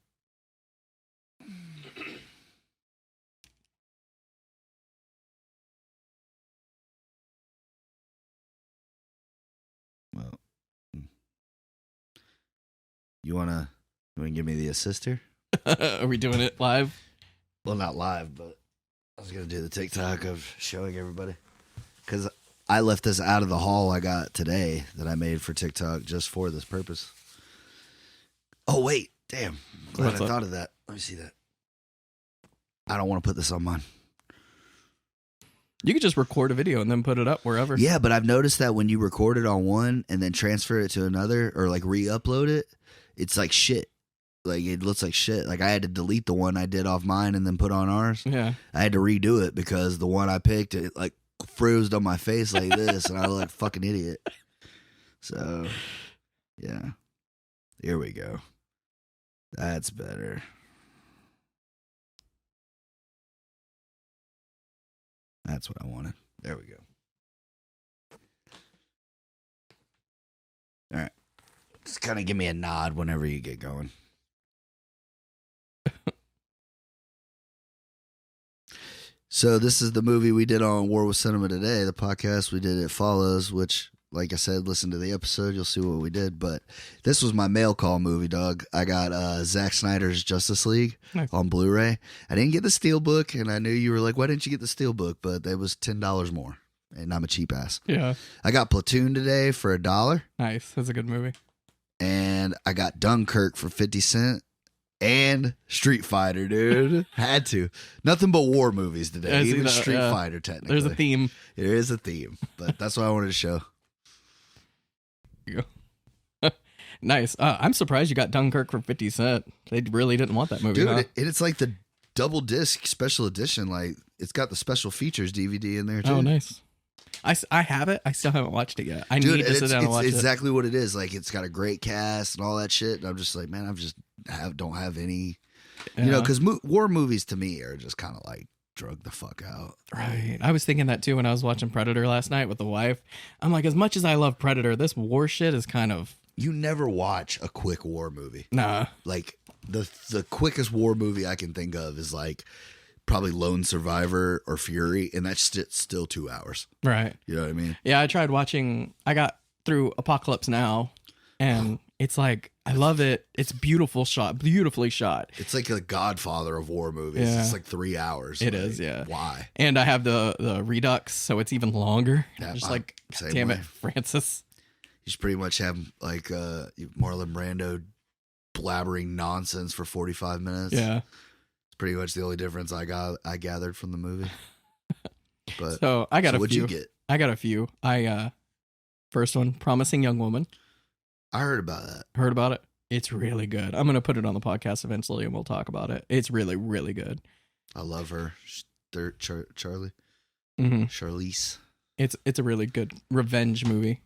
Speaker 1: Well, you wanna give me the assist here?
Speaker 2: Are we doing it live?
Speaker 1: Well, not live, but I was gonna do the TikTok of showing everybody, because I left this out of the haul I got today that I made for TikTok just for this purpose. Oh, wait. Damn. Glad I thought of that. Let me see that. I don't want to put this on mine.
Speaker 2: You could just record a video and then put it up wherever.
Speaker 1: Yeah, but I've noticed that when you record it on one and then transfer it to another or like re-upload it, it's like shit. Like it looks like shit. Like I had to delete the one I did off mine and then put on ours.
Speaker 2: Yeah.
Speaker 1: I had to redo it because the one I picked, it like froze on my face like this, and I look like a fucking idiot. So, yeah. Here we go. That's better. That's what I wanted. There we go. All right. Just kind of give me a nod whenever you get going. So this is the movie we did on War with Cinema today. The podcast we did, It Follows, which, like I said, listen to the episode. You'll see what we did. But this was my mail call movie, dog. I got Zack Snyder's Justice League on Blu-ray. I didn't get the Steelbook, and I knew you were like, why didn't you get the Steelbook? But it was $10 more, and I'm a cheap ass.
Speaker 2: Yeah. I
Speaker 1: got Platoon today for $1.
Speaker 2: Nice. That's a good movie.
Speaker 1: And I got Dunkirk for 50 cents. And Street Fighter, dude. Had to. Nothing but war movies today. Even Street Fighter, technically.
Speaker 2: There's a theme.
Speaker 1: There is a theme. But that's what I wanted to show.
Speaker 2: There you go. Nice. I'm surprised you got Dunkirk for 50 cents. They really didn't want that movie,
Speaker 1: dude,
Speaker 2: huh?
Speaker 1: It's like the double disc special edition. Like, it's got the special features DVD in there, too.
Speaker 2: Oh, nice. I have it. I still haven't watched it yet. I need to sit down and watch it.
Speaker 1: It's exactly what it is. Like, it's got a great cast and all that shit. And I'm just like, man, don't have any, because war movies to me are just kind of like drug the fuck out.
Speaker 2: Right. I was thinking that too when I was watching Predator last night with the wife. I'm like, as much as I love Predator, this war shit is kind of
Speaker 1: you never watch a quick war movie.
Speaker 2: Nah.
Speaker 1: Like the quickest war movie I can think of is like probably Lone Survivor or Fury, and that's still 2 hours.
Speaker 2: Right.
Speaker 1: You know what I mean?
Speaker 2: Yeah, I tried watching. I got through Apocalypse Now, and it's like I love it. It's beautifully shot.
Speaker 1: It's like a Godfather of war movies.
Speaker 2: Yeah.
Speaker 1: It's like 3 hours.
Speaker 2: It
Speaker 1: like,
Speaker 2: is, yeah.
Speaker 1: Why?
Speaker 2: And I have the Redux, so it's even longer.
Speaker 1: Yeah,
Speaker 2: Just like,
Speaker 1: same
Speaker 2: damn
Speaker 1: way.
Speaker 2: it, Francis.
Speaker 1: You just pretty much have like Marlon Brando blabbering nonsense for 45 minutes.
Speaker 2: Yeah.
Speaker 1: It's pretty much the only difference I gathered from the movie. But
Speaker 2: So I got a
Speaker 1: what'd
Speaker 2: few.
Speaker 1: you get?
Speaker 2: I got a few. First one, Promising Young Woman.
Speaker 1: I heard about that.
Speaker 2: Heard about it? It's really good. I'm gonna put it on the podcast eventually, and we'll talk about it. It's really, really good.
Speaker 1: I love her. Charlie.
Speaker 2: Mm-hmm.
Speaker 1: Charlize.
Speaker 2: It's a really good revenge movie.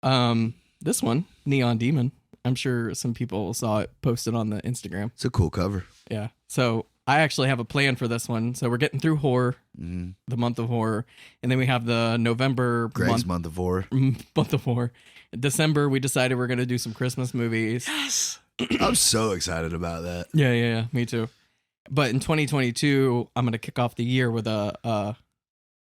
Speaker 2: This one, Neon Demon. I'm sure some people saw it posted on the Instagram.
Speaker 1: It's a cool cover.
Speaker 2: Yeah. So I actually have a plan for this one. So we're getting through horror,
Speaker 1: Mm-hmm.
Speaker 2: the month of horror, and then we have the November
Speaker 1: Greg's month of horror.
Speaker 2: month of horror. In December, we decided we're gonna do some Christmas movies.
Speaker 1: Yes. I'm so excited about that.
Speaker 2: Yeah. Me too. But in 2022, I'm gonna kick off the year with an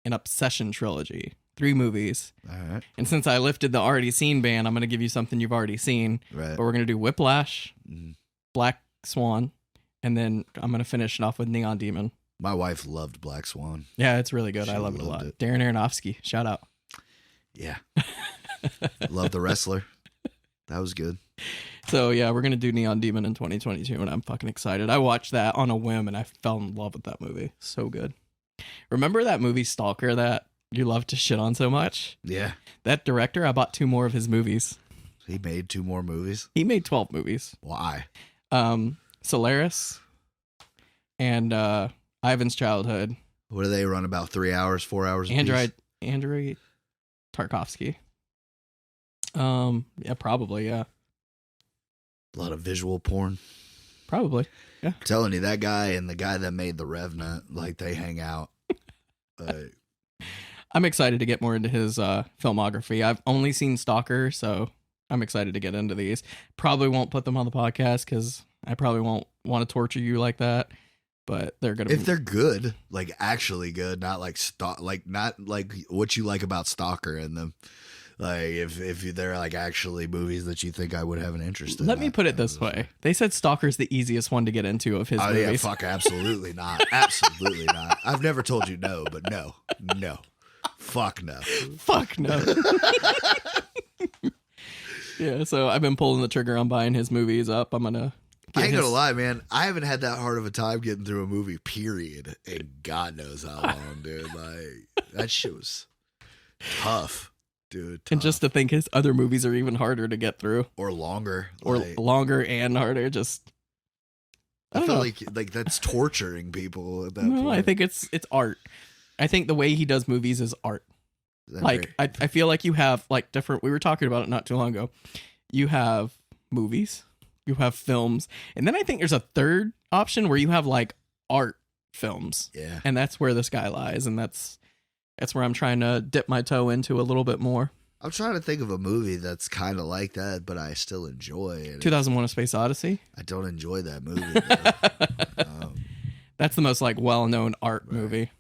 Speaker 2: Obsession trilogy. 3 movies.
Speaker 1: All right.
Speaker 2: And since I lifted the already seen ban, I'm going to give you something you've already seen.
Speaker 1: Right.
Speaker 2: But we're going to do Whiplash,
Speaker 1: Mm-hmm.
Speaker 2: Black Swan, and then I'm going to finish it off with Neon Demon.
Speaker 1: My wife loved Black Swan.
Speaker 2: Yeah, it's really good.
Speaker 1: She
Speaker 2: I love it a
Speaker 1: loved
Speaker 2: lot.
Speaker 1: it.
Speaker 2: Darren Aronofsky, shout out.
Speaker 1: Yeah. Love The Wrestler. That was good.
Speaker 2: So yeah, we're going to do Neon Demon in 2022, and I'm fucking excited. I watched that on a whim, and I fell in love with that movie. So good. Remember that movie Stalker that you love to shit on so much?
Speaker 1: Yeah.
Speaker 2: That director, I bought 2 more of his movies.
Speaker 1: He made 2 more movies.
Speaker 2: He made 12 movies.
Speaker 1: Why?
Speaker 2: Solaris and Ivan's Childhood.
Speaker 1: What do they run about 3 hours, 4 hours?
Speaker 2: Andrei Tarkovsky. Yeah, probably, yeah.
Speaker 1: A lot of visual porn.
Speaker 2: Probably. Yeah.
Speaker 1: I'm telling you, that guy and the guy that made The Revenant, like, they hang out.
Speaker 2: I'm excited to get more into his filmography. I've only seen Stalker, so I'm excited to get into these. Probably won't put them on the podcast because I probably won't want to torture you like that. But they're gonna.
Speaker 1: If they're good, like actually good, not like not like what you like about Stalker in them. Like if they're like actually movies that you think I would have an interest in.
Speaker 2: Let me put it this way: they said Stalker's the easiest one to get into of his
Speaker 1: Oh yeah,
Speaker 2: movies.
Speaker 1: fuck, absolutely not, absolutely not. I've never told you no, but no, fuck no.
Speaker 2: Fuck no. Yeah, so I've been pulling the trigger on buying his movies up. I'm gonna.
Speaker 1: I ain't gonna lie, man. I haven't had that hard of a time getting through a movie, period. And God knows how long, dude. Like that shit was tough, dude.
Speaker 2: And
Speaker 1: tough.
Speaker 2: just to think his other movies are even harder to get through,
Speaker 1: or longer,
Speaker 2: or
Speaker 1: like,
Speaker 2: longer and harder. Just
Speaker 1: I
Speaker 2: don't
Speaker 1: feel
Speaker 2: know.
Speaker 1: like that's torturing people at that
Speaker 2: No,
Speaker 1: point.
Speaker 2: I think it's art. I think the way he does movies is art.
Speaker 1: That
Speaker 2: Like
Speaker 1: very-
Speaker 2: I feel like you have like different. We were talking about it not too long ago. You have movies, you have films, and then I think there's a third option where you have like art films,
Speaker 1: yeah.
Speaker 2: and that's where this guy lies, and that's where I'm trying to dip my toe into a little bit more.
Speaker 1: I'm trying to think of a movie that's kind of like that, but I still enjoy it.
Speaker 2: 2001: A Space Odyssey.
Speaker 1: I don't enjoy that movie. though.
Speaker 2: That's the most like well-known art
Speaker 1: Right.
Speaker 2: movie.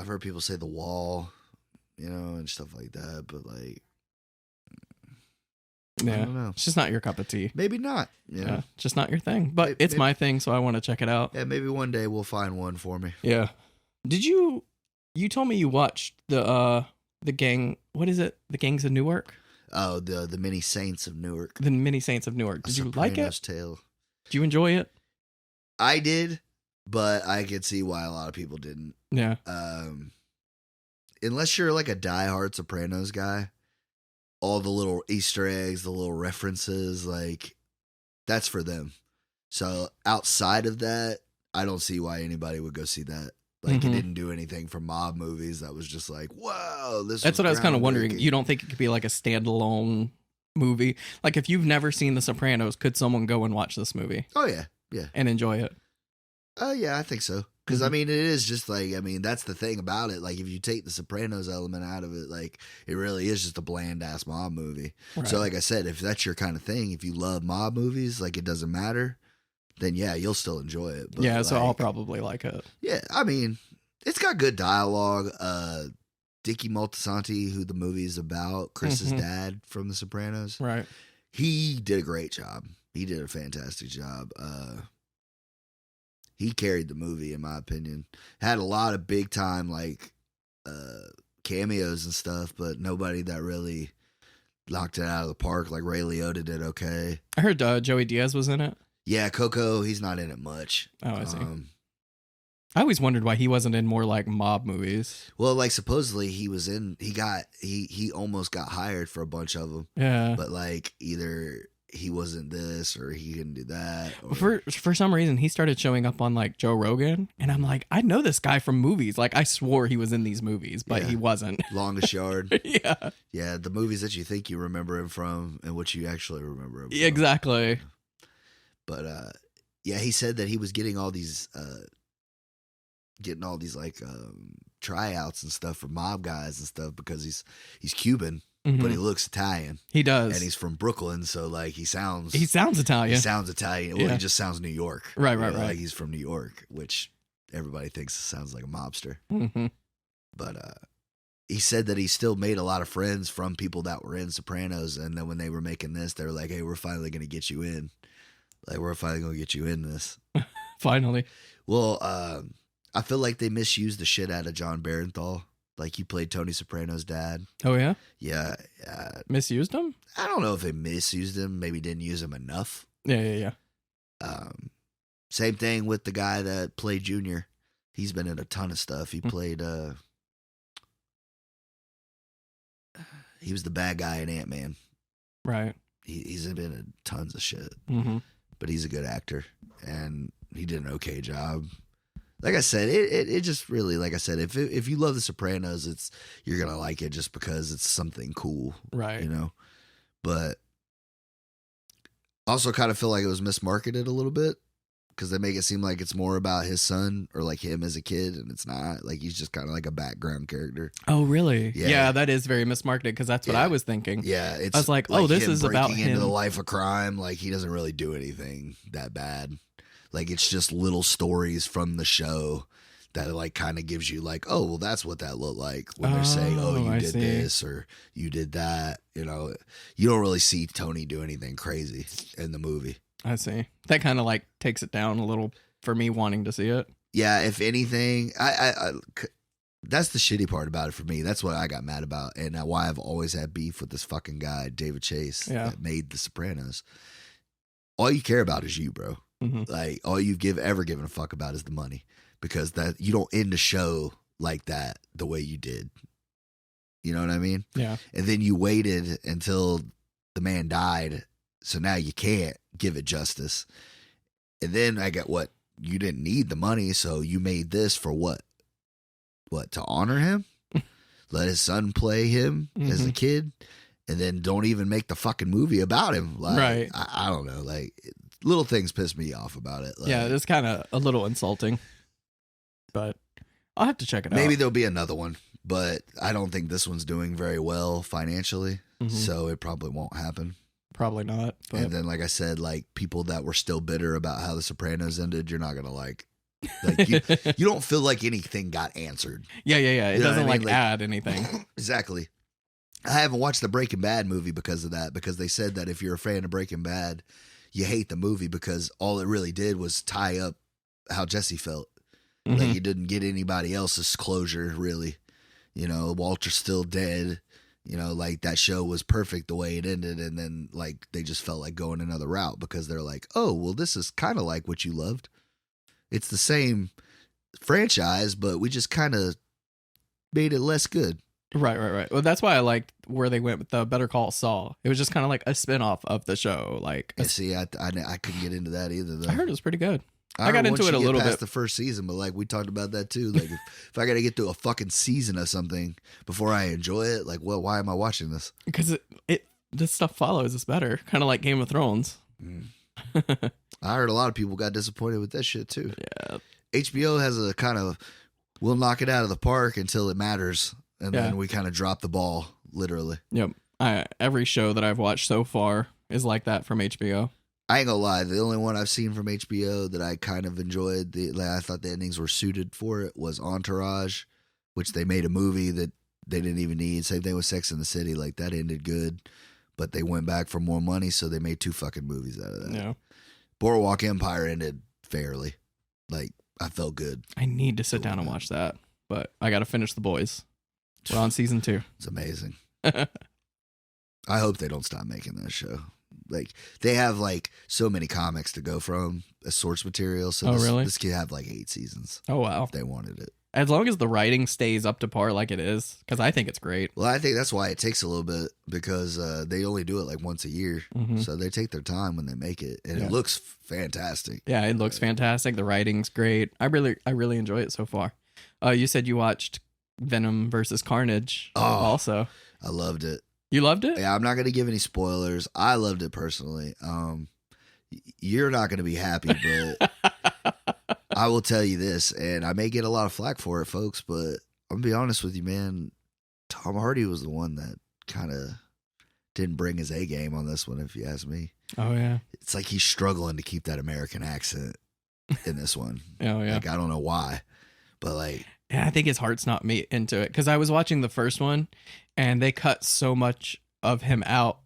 Speaker 1: I've heard people say The Wall, and stuff like that, but like, I
Speaker 2: Yeah,
Speaker 1: don't know.
Speaker 2: it's just not your cup of tea.
Speaker 1: Maybe not.
Speaker 2: Yeah, just not your thing. But it's
Speaker 1: Maybe-
Speaker 2: my thing, so I want to check it out.
Speaker 1: Yeah, maybe one day we'll find one for me.
Speaker 2: Yeah. Did you told me you watched the gang, what is it? The Gangs of Newark?
Speaker 1: Oh, the Many Saints of Newark.
Speaker 2: The Mini Saints of Newark.
Speaker 1: A
Speaker 2: Did you like
Speaker 1: Sopranos
Speaker 2: it?
Speaker 1: Tale.
Speaker 2: Did you enjoy it?
Speaker 1: I did, but I could see why a lot of people didn't.
Speaker 2: Yeah.
Speaker 1: Unless you're like a diehard Sopranos guy, all the little Easter eggs, the little references, like that's for them. So outside of that, I don't see why anybody would go see that. Like
Speaker 2: Mhm.
Speaker 1: it didn't do anything for mob movies. That was just like, whoa, this.
Speaker 2: That's what I was kind of wondering.
Speaker 1: groundbreaking.
Speaker 2: You don't think it could be like a standalone movie? Like if you've never seen The Sopranos, could someone go and watch this movie
Speaker 1: Oh yeah, yeah.
Speaker 2: and enjoy it?
Speaker 1: Oh yeah, I think so. Because, I mean, it is just like, I mean, that's the thing about it. Like, if you take the Sopranos element out of it, like, it really is just a bland-ass mob movie.
Speaker 2: Right.
Speaker 1: So, like I said, if that's your kind of thing, if you love mob movies, like, it doesn't matter, then, yeah, you'll still enjoy it. But,
Speaker 2: yeah, so
Speaker 1: like,
Speaker 2: I'll probably like it.
Speaker 1: Yeah, I mean, it's got good dialogue. Dickie Moltisanti, who the movie's about, Chris's dad from The Sopranos,
Speaker 2: Right.
Speaker 1: he did a great job. He did a fantastic job. He carried the movie, in my opinion. Had a lot of big time like cameos and stuff, but nobody that really knocked it out of the park. Like Ray Liotta did okay.
Speaker 2: I heard Joey Diaz was in it.
Speaker 1: Yeah, Coco, he's not in it much.
Speaker 2: Oh, I see. I always wondered why he wasn't in more like mob movies.
Speaker 1: Well, like supposedly he was in. He almost got hired for a bunch of them.
Speaker 2: Yeah,
Speaker 1: but like either he wasn't this or he couldn't do that. Or...
Speaker 2: For some reason, he started showing up on like Joe Rogan, and I'm like, I know this guy from movies. Like I swore he was in these movies, but he wasn't.
Speaker 1: Longest Yard.
Speaker 2: Yeah,
Speaker 1: the movies that you think you remember him from and what you actually remember him from.
Speaker 2: Exactly.
Speaker 1: But yeah, he said that he was getting all these like tryouts and stuff for mob guys and stuff because he's Cuban. But he looks Italian.
Speaker 2: He does.
Speaker 1: And he's from Brooklyn, so like he sounds
Speaker 2: Italian.
Speaker 1: He sounds Italian. Well, he just sounds New York.
Speaker 2: Right.
Speaker 1: Like he's from New York, which everybody thinks sounds like a mobster. But he said that he still made a lot of friends from people that were in Sopranos, and then when they were making this, they were like, "Hey, we're finally going to get you in. Like, we're finally going to get you in this."
Speaker 2: Finally.
Speaker 1: Well, I feel like they misused the shit out of John Barenthal. Like, he played Tony Soprano's dad.
Speaker 2: Oh, yeah?
Speaker 1: Yeah.
Speaker 2: Misused him?
Speaker 1: I don't know if they misused him. Maybe didn't use him enough.
Speaker 2: Yeah.
Speaker 1: Same thing with the guy that played Junior. He's been in a ton of stuff. He played, he was the bad guy in Ant-Man.
Speaker 2: Right.
Speaker 1: He's been in tons of shit. But he's a good actor. And he did an okay job. Like I said, it just really, like I said, if you love The Sopranos, you're gonna like it just because it's something cool,
Speaker 2: right?
Speaker 1: You know, but also kind of feel like it was mismarketed a little bit because they make it seem like it's more about his son or like him as a kid, and it's not. Like he's just kind of like a background character.
Speaker 2: Oh, really? Yeah, that is very mismarketed because that's what I was thinking.
Speaker 1: Yeah,
Speaker 2: I was like, oh, this is about him
Speaker 1: into the life of crime. Like he doesn't really do anything that bad. Like, it's just little stories from the show that, like, kind of gives you, like, oh, well, that's what that looked like when they're saying, oh, you did this or you did that. You know, you don't really see Tony do anything crazy in the movie.
Speaker 2: I see. That kind of, like, takes it down a little for me wanting to see it.
Speaker 1: Yeah, if anything, that's the shitty part about it for me. That's what I got mad about and why I've always had beef with this fucking guy, David Chase, that made The Sopranos. All you care about is you, bro. Like all you've ever given a fuck about is the money because that you don't end a show like that the way you did. You know what I mean?
Speaker 2: Yeah.
Speaker 1: And then you waited until the man died, so now you can't give it justice. And then I got what you didn't need the money, so you made this for what? What, to honor him? Let his son play him as a kid, and then don't even make the fucking movie about him. Like,
Speaker 2: right?
Speaker 1: I don't know, like. Little things piss me off about it. Like,
Speaker 2: yeah, it's kind of a little insulting, but I'll have to check it out.
Speaker 1: Maybe there'll be another one, but I don't think this one's doing very well financially, so it probably won't happen.
Speaker 2: Probably not. But...
Speaker 1: And then, like I said, like people that were still bitter about how The Sopranos ended, you're not gonna like you don't feel like anything got answered.
Speaker 2: Yeah. It doesn't like add anything.
Speaker 1: Exactly. I haven't watched the Breaking Bad movie because of that, because they said that if you're a fan of Breaking Bad, you hate the movie because all it really did was tie up how Jesse felt. Like he didn't get anybody else's closure, really. You know, Walter's still dead. You know, like that show was perfect the way it ended. And then like they just felt like going another route because they're like, oh, well, this is kind of like what you loved. It's the same franchise, but we just kind of made it less good.
Speaker 2: Right. Well, that's why I liked where they went with the Better Call Saul. It was just kind of like a spinoff of the show. Like,
Speaker 1: see, I couldn't get into that either. Though.
Speaker 2: I heard it was pretty good. I got into it a little bit.
Speaker 1: The first season, but like we talked about that too. Like, if I got to get through a fucking season of something before I enjoy it, like, well, why am I watching this?
Speaker 2: Because this stuff follows. It's better, kind of like Game of Thrones.
Speaker 1: I heard a lot of people got disappointed with that shit too.
Speaker 2: Yeah.
Speaker 1: HBO has a kind of, we'll knock it out of the park until it matters, and
Speaker 2: Yeah.
Speaker 1: then we kind of drop the ball, literally.
Speaker 2: Yep. Every show that I've watched so far is like that from HBO.
Speaker 1: I ain't gonna lie, the only one I've seen from HBO that I kind of enjoyed, I thought the endings were suited for it, was Entourage, which they made a movie that they didn't even need. Same thing with Sex and the City, like that ended good, but they went back for more money, so they made 2 fucking movies out of that.
Speaker 2: Yeah.
Speaker 1: Boardwalk Empire ended fairly. Like, I felt good.
Speaker 2: I need to sit down and watch that, but I got to finish The Boys. We're on season 2.
Speaker 1: It's amazing. I hope they don't stop making that show. Like, they have like so many comics to go from as source material. So
Speaker 2: really?
Speaker 1: This could have like 8 seasons
Speaker 2: Oh, wow.
Speaker 1: if they wanted it.
Speaker 2: As long as the writing stays up to par like it is, because I think it's great.
Speaker 1: Well, I think that's why it takes a little bit, because they only do it like once a year.
Speaker 2: Mhm.
Speaker 1: So they take their time when they make it. And
Speaker 2: Yeah.
Speaker 1: it looks fantastic.
Speaker 2: Yeah, it looks fantastic. The writing's great. I really enjoy it so far. You said you watched Venom versus Carnage also.
Speaker 1: I loved it.
Speaker 2: You loved it?
Speaker 1: Yeah, I'm not going to give any spoilers. I loved it personally. You're not going to be happy, but I will tell you this, and I may get a lot of flack for it, folks, but I'm going to be honest with you, man. Tom Hardy was the one that kind of didn't bring his A game on this one, if you ask me.
Speaker 2: Oh, yeah.
Speaker 1: It's like he's struggling to keep that American accent in this one.
Speaker 2: Oh, yeah.
Speaker 1: Like, I don't know why, but like,
Speaker 2: Yeah, I think his heart's not into it, because I was watching the first one and they cut so much of him out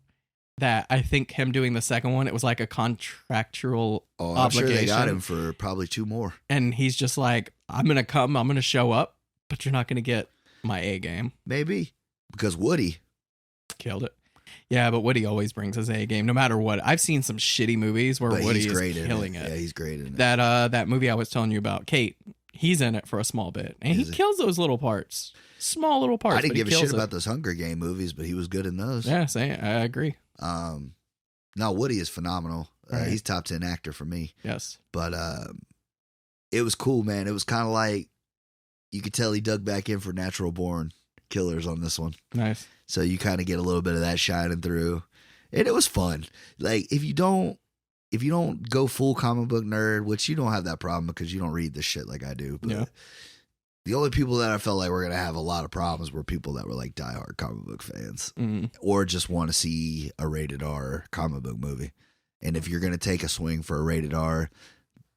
Speaker 2: that I think him doing the second one, it was like a contractual
Speaker 1: I'm
Speaker 2: obligation.
Speaker 1: sure they got him for probably 2 more.
Speaker 2: And he's just like, I'm going to show up, but you're not going to get my A game.
Speaker 1: Maybe because Woody.
Speaker 2: Killed it. Yeah, but Woody always brings his A game, no matter what. I've seen some shitty movies where
Speaker 1: But
Speaker 2: Woody
Speaker 1: he's
Speaker 2: is
Speaker 1: great in
Speaker 2: killing
Speaker 1: it.
Speaker 2: it.
Speaker 1: Yeah, he's great in it.
Speaker 2: That movie I was telling you about, Kate, he's in it for a small bit, and he
Speaker 1: Is he?
Speaker 2: kills those little parts, small little parts.
Speaker 1: I didn't
Speaker 2: but he
Speaker 1: give a
Speaker 2: kills
Speaker 1: shit
Speaker 2: it.
Speaker 1: about those Hunger Game movies, but he was good in those.
Speaker 2: Yeah, I agree.
Speaker 1: No, Woody is phenomenal.
Speaker 2: Right.
Speaker 1: He's top 10 actor for me.
Speaker 2: Yes.
Speaker 1: But it was cool, man. It was kind of like you could tell he dug back in for Natural Born Killers on this one.
Speaker 2: Nice.
Speaker 1: So you kind of get a little bit of that shining through, and it was fun. Like if you don't go full comic book nerd, which you don't have that problem because you don't read this shit like I do. But
Speaker 2: Yeah.
Speaker 1: the only people that I felt like were gonna have a lot of problems were people that were like diehard comic book fans, or just want to see a rated R comic book movie. And if you're gonna take a swing for a rated R,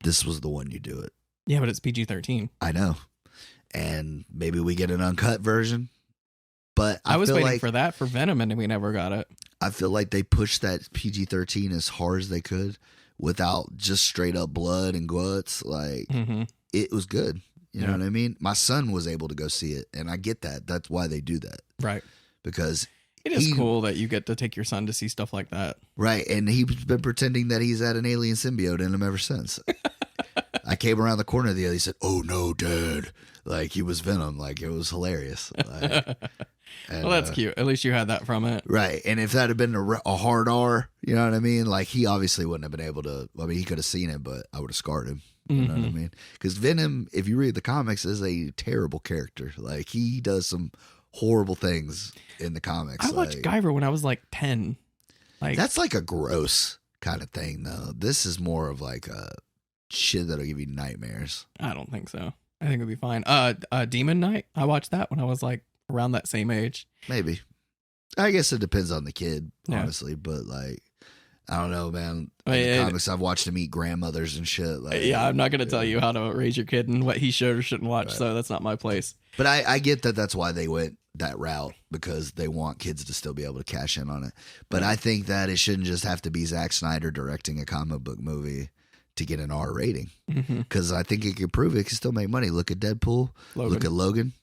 Speaker 1: this was the one you do it.
Speaker 2: Yeah, but it's PG-13.
Speaker 1: I know, and maybe we get an uncut version. But
Speaker 2: I was
Speaker 1: feel
Speaker 2: waiting
Speaker 1: like,
Speaker 2: for that for Venom, and we never got it.
Speaker 1: I feel like they pushed that PG-13 as hard as they could without just straight up blood and guts. Like it was good. You know what I mean? My son was able to go see it, and I get that. That's why they do that.
Speaker 2: Right.
Speaker 1: Because
Speaker 2: it is cool that you get to take your son to see stuff like that.
Speaker 1: Right. And he's been pretending that he's had an alien symbiote in him ever since. I came around the corner the other day, he said, "Oh no, Dad." Like he was Venom. Like it was hilarious. Like,
Speaker 2: well, that's cute. At least you had that from it.
Speaker 1: Right. And if that had been a hard R, you know what I mean? Like he obviously wouldn't have been able to, I mean, he could have seen it, but I would have scarred him. You know what I mean? Because Venom, if you read the comics, is a terrible character. Like he does some horrible things in the comics.
Speaker 2: I watched Guyver when I was like 10. Like
Speaker 1: that's like a gross kind of thing, though. This is more of like a shit that'll give you nightmares.
Speaker 2: I don't think so. I think it'll be fine. Demon Knight. I watched that when I was like around that same age.
Speaker 1: Maybe. I guess it depends on the kid,
Speaker 2: Yeah.
Speaker 1: honestly. But like, I don't know, man.
Speaker 2: I mean,
Speaker 1: In the comics, I've watched him eat grandmothers and shit. Like,
Speaker 2: yeah, I'm not going to tell you how to raise your kid and what he should or shouldn't watch.
Speaker 1: Right.
Speaker 2: So that's not my place.
Speaker 1: But I get that that's why they went that route, because they want kids to still be able to cash in on it. But I think that it shouldn't just have to be Zack Snyder directing a comic book movie to get an R rating, because I think it can prove it can still make money. Look at Deadpool.
Speaker 2: Logan.
Speaker 1: Look at Logan.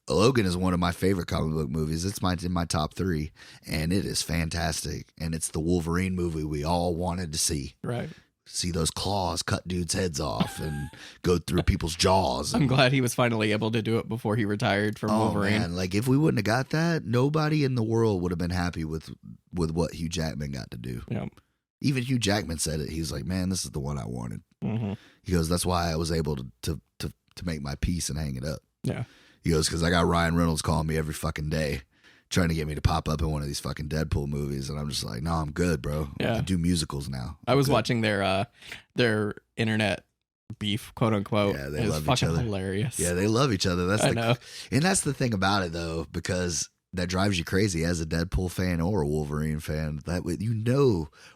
Speaker 1: Logan is one of my favorite comic book movies. It's in my top 3, and it is fantastic. And it's the Wolverine movie we all wanted to see.
Speaker 2: Right.
Speaker 1: See those claws cut dudes' heads off and go through people's jaws.
Speaker 2: I'm glad he was finally able to do it before he retired from Wolverine.
Speaker 1: Man, like if we wouldn't have got that, nobody in the world would have been happy with what Hugh Jackman got to do.
Speaker 2: Yeah.
Speaker 1: Even Hugh Jackman said it. He's like, "Man, this is the one I wanted."
Speaker 2: Mm-hmm.
Speaker 1: He goes, "That's why I was able to make my piece and hang it up."
Speaker 2: Yeah.
Speaker 1: He goes, "Because I got Ryan Reynolds calling me every fucking day, trying to get me to pop up in one of these fucking Deadpool movies," and I'm just like, "No, I'm good, bro.
Speaker 2: Yeah.
Speaker 1: I do musicals now."
Speaker 2: I was
Speaker 1: good.
Speaker 2: watching their internet beef, quote unquote.
Speaker 1: Yeah, they
Speaker 2: is
Speaker 1: love each
Speaker 2: fucking
Speaker 1: other.
Speaker 2: hilarious.
Speaker 1: Yeah, they love each other.
Speaker 2: I know.
Speaker 1: And that's the thing about it, though, because that drives you crazy as a Deadpool fan or a Wolverine fan. That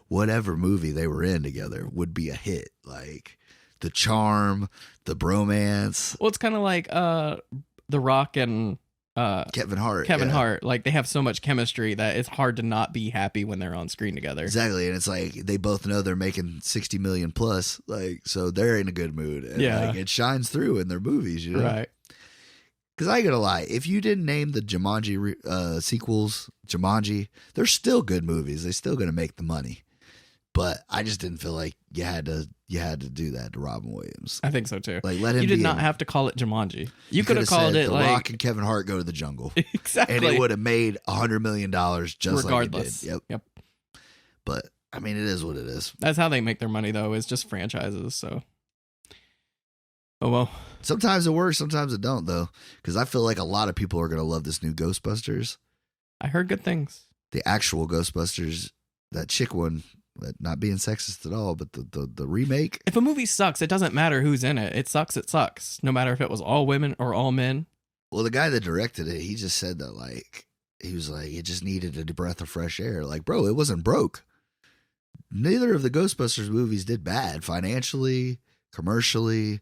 Speaker 1: whatever movie they were in together would be a hit. Like the charm, the bromance.
Speaker 2: Well, it's kind of like The Rock and
Speaker 1: Kevin Hart.
Speaker 2: Kevin
Speaker 1: yeah.
Speaker 2: Hart. Like they have so much chemistry that it's hard to not be happy when they're on screen together.
Speaker 1: Exactly, and it's like they both know they're making 60 million plus, like so they're in a good mood. And
Speaker 2: Yeah.
Speaker 1: like, it shines through in their movies, you know.
Speaker 2: Right.
Speaker 1: Because I ain't gonna lie, if you didn't name the Jumanji sequels Jumanji, they're still good movies. They're still gonna make the money. But I just didn't feel like you had to do that to Robin Williams.
Speaker 2: I think so too.
Speaker 1: Like let him.
Speaker 2: You did
Speaker 1: be
Speaker 2: not
Speaker 1: in-
Speaker 2: have to call it Jumanji. You could
Speaker 1: coulda
Speaker 2: have called
Speaker 1: said
Speaker 2: it
Speaker 1: The
Speaker 2: like
Speaker 1: Rock and Kevin Hart go to the jungle,
Speaker 2: exactly.
Speaker 1: and it would have made $100 million just
Speaker 2: regardless.
Speaker 1: like it did. Yep. But I mean, it is what it is.
Speaker 2: That's how they make their money, though. Is just franchises. So, oh well.
Speaker 1: Sometimes it works, sometimes it don't, though. Because I feel like a lot of people are gonna love this new Ghostbusters.
Speaker 2: I heard good things.
Speaker 1: The actual Ghostbusters, that chick one, not being sexist at all, but the remake.
Speaker 2: If a movie sucks, it doesn't matter who's in it. It sucks. It sucks. No matter if it was all women or all men.
Speaker 1: Well, the guy that directed it, he just said that like he was like it just needed a breath of fresh air. Like, bro, it wasn't broke. Neither of the Ghostbusters movies did bad financially, commercially,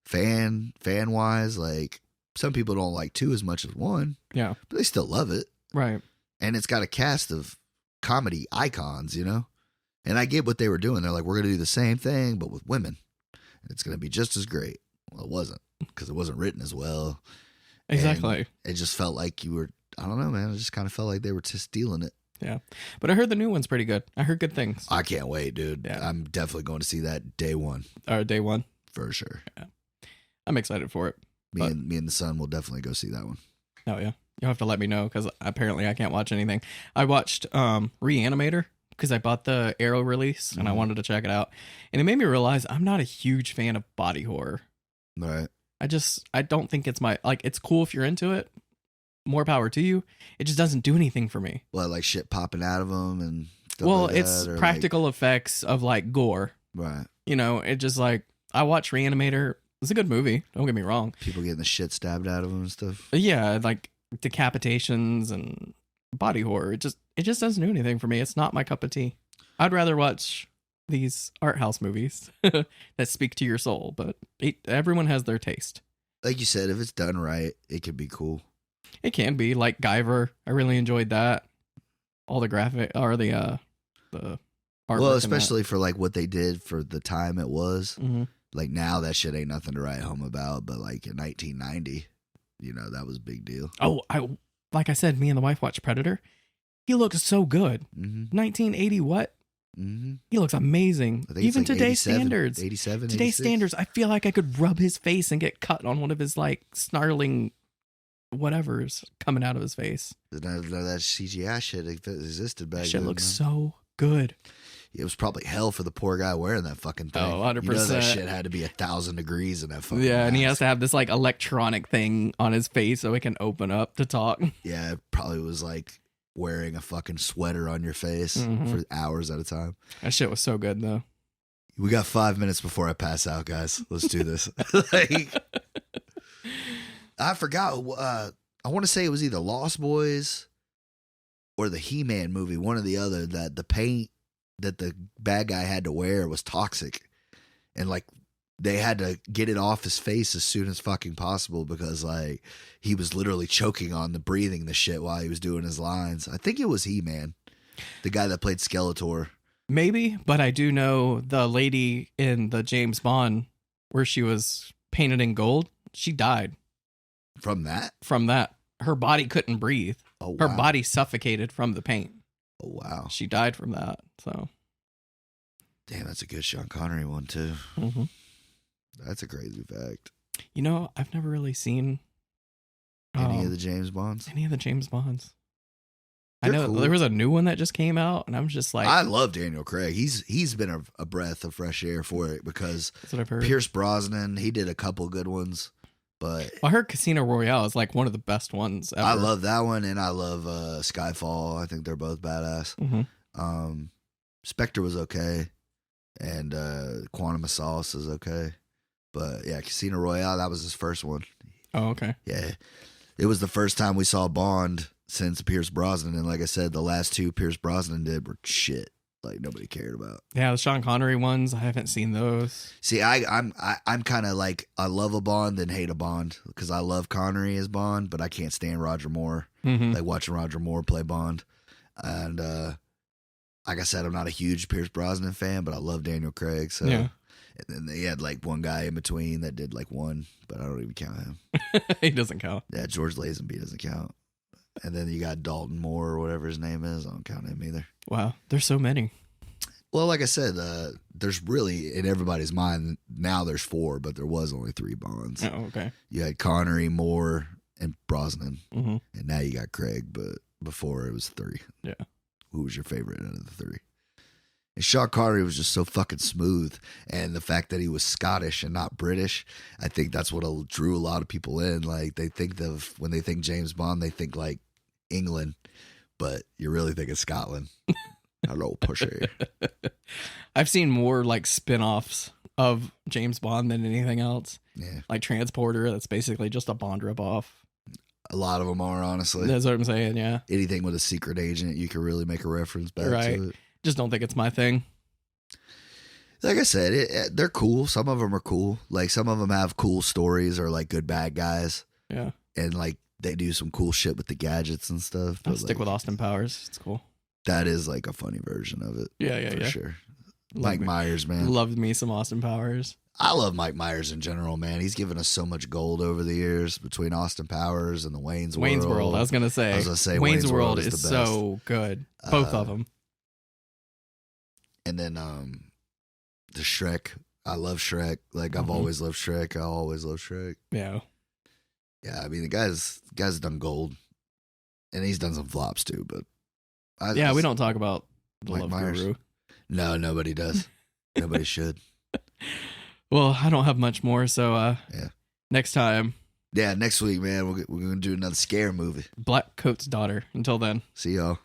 Speaker 1: fan wise. Like some people don't like 2 as much as 1.
Speaker 2: Yeah.
Speaker 1: But they still love it.
Speaker 2: Right.
Speaker 1: And it's got a cast of comedy icons, you know? And I get what they were doing. They're like, we're going to do the same thing, but with women. It's going to be just as great. Well, it wasn't because it wasn't written as well.
Speaker 2: Exactly.
Speaker 1: And it just felt like you were, I don't know, man. It just kind of felt like they were just stealing it.
Speaker 2: Yeah. But I heard the new one's pretty good. I heard good things.
Speaker 1: I can't wait, dude.
Speaker 2: Yeah.
Speaker 1: I'm definitely going to see that day one
Speaker 2: Or day one.
Speaker 1: for sure.
Speaker 2: Yeah. I'm excited for it.
Speaker 1: Me and the son will definitely go see that one.
Speaker 2: Oh, yeah. You'll have to let me know because apparently I can't watch anything. I watched Reanimator because I bought the Arrow release and I wanted to check it out. And it made me realize I'm not a huge fan of body horror.
Speaker 1: All right.
Speaker 2: I don't think it's my, like, it's cool if you're into it. More power to you. It just doesn't do anything for me.
Speaker 1: Well, like shit popping out of them and stuff
Speaker 2: Well,
Speaker 1: like
Speaker 2: it's
Speaker 1: that, or
Speaker 2: practical effects of like gore.
Speaker 1: right.
Speaker 2: You know, it just like, I watched Reanimator. It's a good movie. Don't get me wrong.
Speaker 1: People getting the shit stabbed out of them and stuff.
Speaker 2: But yeah, like decapitations and body horror. It just doesn't do anything for me. It's not my cup of tea. I'd rather watch these art house movies that speak to your soul, but everyone has their taste.
Speaker 1: Like you said, if it's done right, it could be cool.
Speaker 2: It can be like Guyver. I really enjoyed that. All the graphic or the artwork.
Speaker 1: Well, especially for like what they did for the time it was.
Speaker 2: Mm-hmm.
Speaker 1: Like now, that shit ain't nothing to write home about. But like in 1990, you know, that was a big deal.
Speaker 2: Oh, like I said, me and the wife watched Predator. He looks so good.
Speaker 1: Mm-hmm.
Speaker 2: 1980 what?
Speaker 1: Mm-hmm.
Speaker 2: He looks amazing.
Speaker 1: I think
Speaker 2: Even
Speaker 1: it's like
Speaker 2: today's
Speaker 1: 87,
Speaker 2: standards.
Speaker 1: 87,
Speaker 2: Today's
Speaker 1: 86.
Speaker 2: standards, I feel like I could rub his face and get cut on one of his like snarling whatever's coming out of his face.
Speaker 1: None of that CGI shit existed back
Speaker 2: That shit
Speaker 1: then.
Speaker 2: looks
Speaker 1: man.
Speaker 2: so good.
Speaker 1: It was probably hell for the poor guy wearing that fucking thing.
Speaker 2: Oh, 100%.
Speaker 1: You know that shit had to be 1,000 degrees in that fucking
Speaker 2: Yeah, and he has
Speaker 1: mask.
Speaker 2: to have this like electronic thing on his face so it can open up to talk.
Speaker 1: Yeah, it probably was like wearing a fucking sweater on your face for hours at a time.
Speaker 2: That shit was so good though.
Speaker 1: We got 5 minutes before I pass out, guys. Let's do this. Like, I forgot. I want to say it was either Lost Boys or the He-Man movie, one or the other, that the paint that the bad guy had to wear was toxic. And like they had to get it off his face as soon as fucking possible because like he was literally choking on the breathing the shit while he was doing his lines. I think it was He-Man, the guy that played Skeletor.
Speaker 2: Maybe, but I do know the lady in the James Bond where she was painted in gold, she died
Speaker 1: From that?
Speaker 2: from that. Her body couldn't breathe.
Speaker 1: Oh,
Speaker 2: Her
Speaker 1: wow.
Speaker 2: body suffocated from the paint.
Speaker 1: Oh, wow.
Speaker 2: She died from that. So,
Speaker 1: Damn, that's a good Sean Connery one, too.
Speaker 2: mhm.
Speaker 1: That's a crazy fact.
Speaker 2: You know, I've never really seen
Speaker 1: Any of the James Bonds?
Speaker 2: any of the James Bonds. I
Speaker 1: They're
Speaker 2: know
Speaker 1: cool.
Speaker 2: there was a new one that just came out, and I'm just like,
Speaker 1: I love Daniel Craig. He's been a breath of fresh air for it because
Speaker 2: that's what I've heard.
Speaker 1: Pierce Brosnan, he did a couple good ones, but
Speaker 2: I heard Casino Royale is like one of the best ones ever.
Speaker 1: I love that one and I love Skyfall. I think they're both badass.
Speaker 2: Mhm.
Speaker 1: Spectre was okay, and Quantum of Solace is okay. But yeah, Casino Royale, that was his first one.
Speaker 2: Oh, okay.
Speaker 1: Yeah. It was the first time we saw Bond since Pierce Brosnan. And like I said, the last two Pierce Brosnan did were shit. Like nobody cared about.
Speaker 2: Yeah, the Sean Connery ones, I haven't seen those.
Speaker 1: See, I'm kind of like, I love a Bond and hate a Bond because I love Connery as Bond, but I can't stand Roger Moore.
Speaker 2: Mm-hmm.
Speaker 1: Like watching Roger Moore play Bond. And like I said, I'm not a huge Pierce Brosnan fan, but I love Daniel Craig. So,
Speaker 2: Yeah.
Speaker 1: And then they had like one guy in between that did like one, but I don't even count him.
Speaker 2: He doesn't count.
Speaker 1: Yeah, George Lazenby doesn't count. And then you got Dalton Moore or whatever his name is. I don't count him either.
Speaker 2: Wow, there's so many.
Speaker 1: Well, like I said, there's really, in everybody's mind, now there's 4, but there was only 3 Bonds.
Speaker 2: Oh, okay.
Speaker 1: You had Connery, Moore, and Brosnan.
Speaker 2: Mm-hmm.
Speaker 1: And now you got Craig, but before it was 3.
Speaker 2: Yeah.
Speaker 1: Who was your favorite out of the 3? And Sean Connery was just so fucking smooth. And the fact that he was Scottish and not British, I think that's what drew a lot of people in. Like, they think when they think James Bond, they think like England, but you're really thinking Scotland. Hello, pusher.
Speaker 2: I've seen more like spin-offs of James Bond than anything else.
Speaker 1: Yeah.
Speaker 2: Like Transporter, that's basically just a Bond ripoff.
Speaker 1: A lot of them are, honestly.
Speaker 2: That's what I'm saying, yeah.
Speaker 1: Anything with a secret agent, you can really make a reference back
Speaker 2: Right.
Speaker 1: to it.
Speaker 2: Just don't think it's my thing.
Speaker 1: Like I said, they're cool. Some of them are cool. Like, some of them have cool stories or like good bad guys.
Speaker 2: Yeah.
Speaker 1: And like, they do some cool shit with the gadgets and stuff.
Speaker 2: I'll
Speaker 1: But
Speaker 2: stick
Speaker 1: like,
Speaker 2: with Austin Powers. It's cool.
Speaker 1: that is like a funny version of it.
Speaker 2: Yeah,
Speaker 1: for
Speaker 2: yeah.
Speaker 1: sure.
Speaker 2: Love
Speaker 1: Mike
Speaker 2: me.
Speaker 1: Myers, man.
Speaker 2: Loved me some Austin Powers.
Speaker 1: I love Mike Myers in general, man. He's given us so much gold over the years between Austin Powers and the Wayne's World.
Speaker 2: Wayne's World. I was gonna say. Wayne's World is
Speaker 1: the best.
Speaker 2: so good. Both of them.
Speaker 1: And then the Shrek. I love Shrek. Like, I've always loved Shrek. I always love Shrek.
Speaker 2: Yeah.
Speaker 1: Yeah, I mean, the guy's done gold, and he's done some flops too. But
Speaker 2: We don't talk about the
Speaker 1: Mike
Speaker 2: Love
Speaker 1: Myers.
Speaker 2: Guru.
Speaker 1: No, nobody does. Nobody should.
Speaker 2: Well, I don't have much more, so
Speaker 1: Yeah.
Speaker 2: Next time,
Speaker 1: Yeah, next week, man, we're gonna do another scare movie.
Speaker 2: Black Coat's Daughter. Until then.
Speaker 1: See y'all.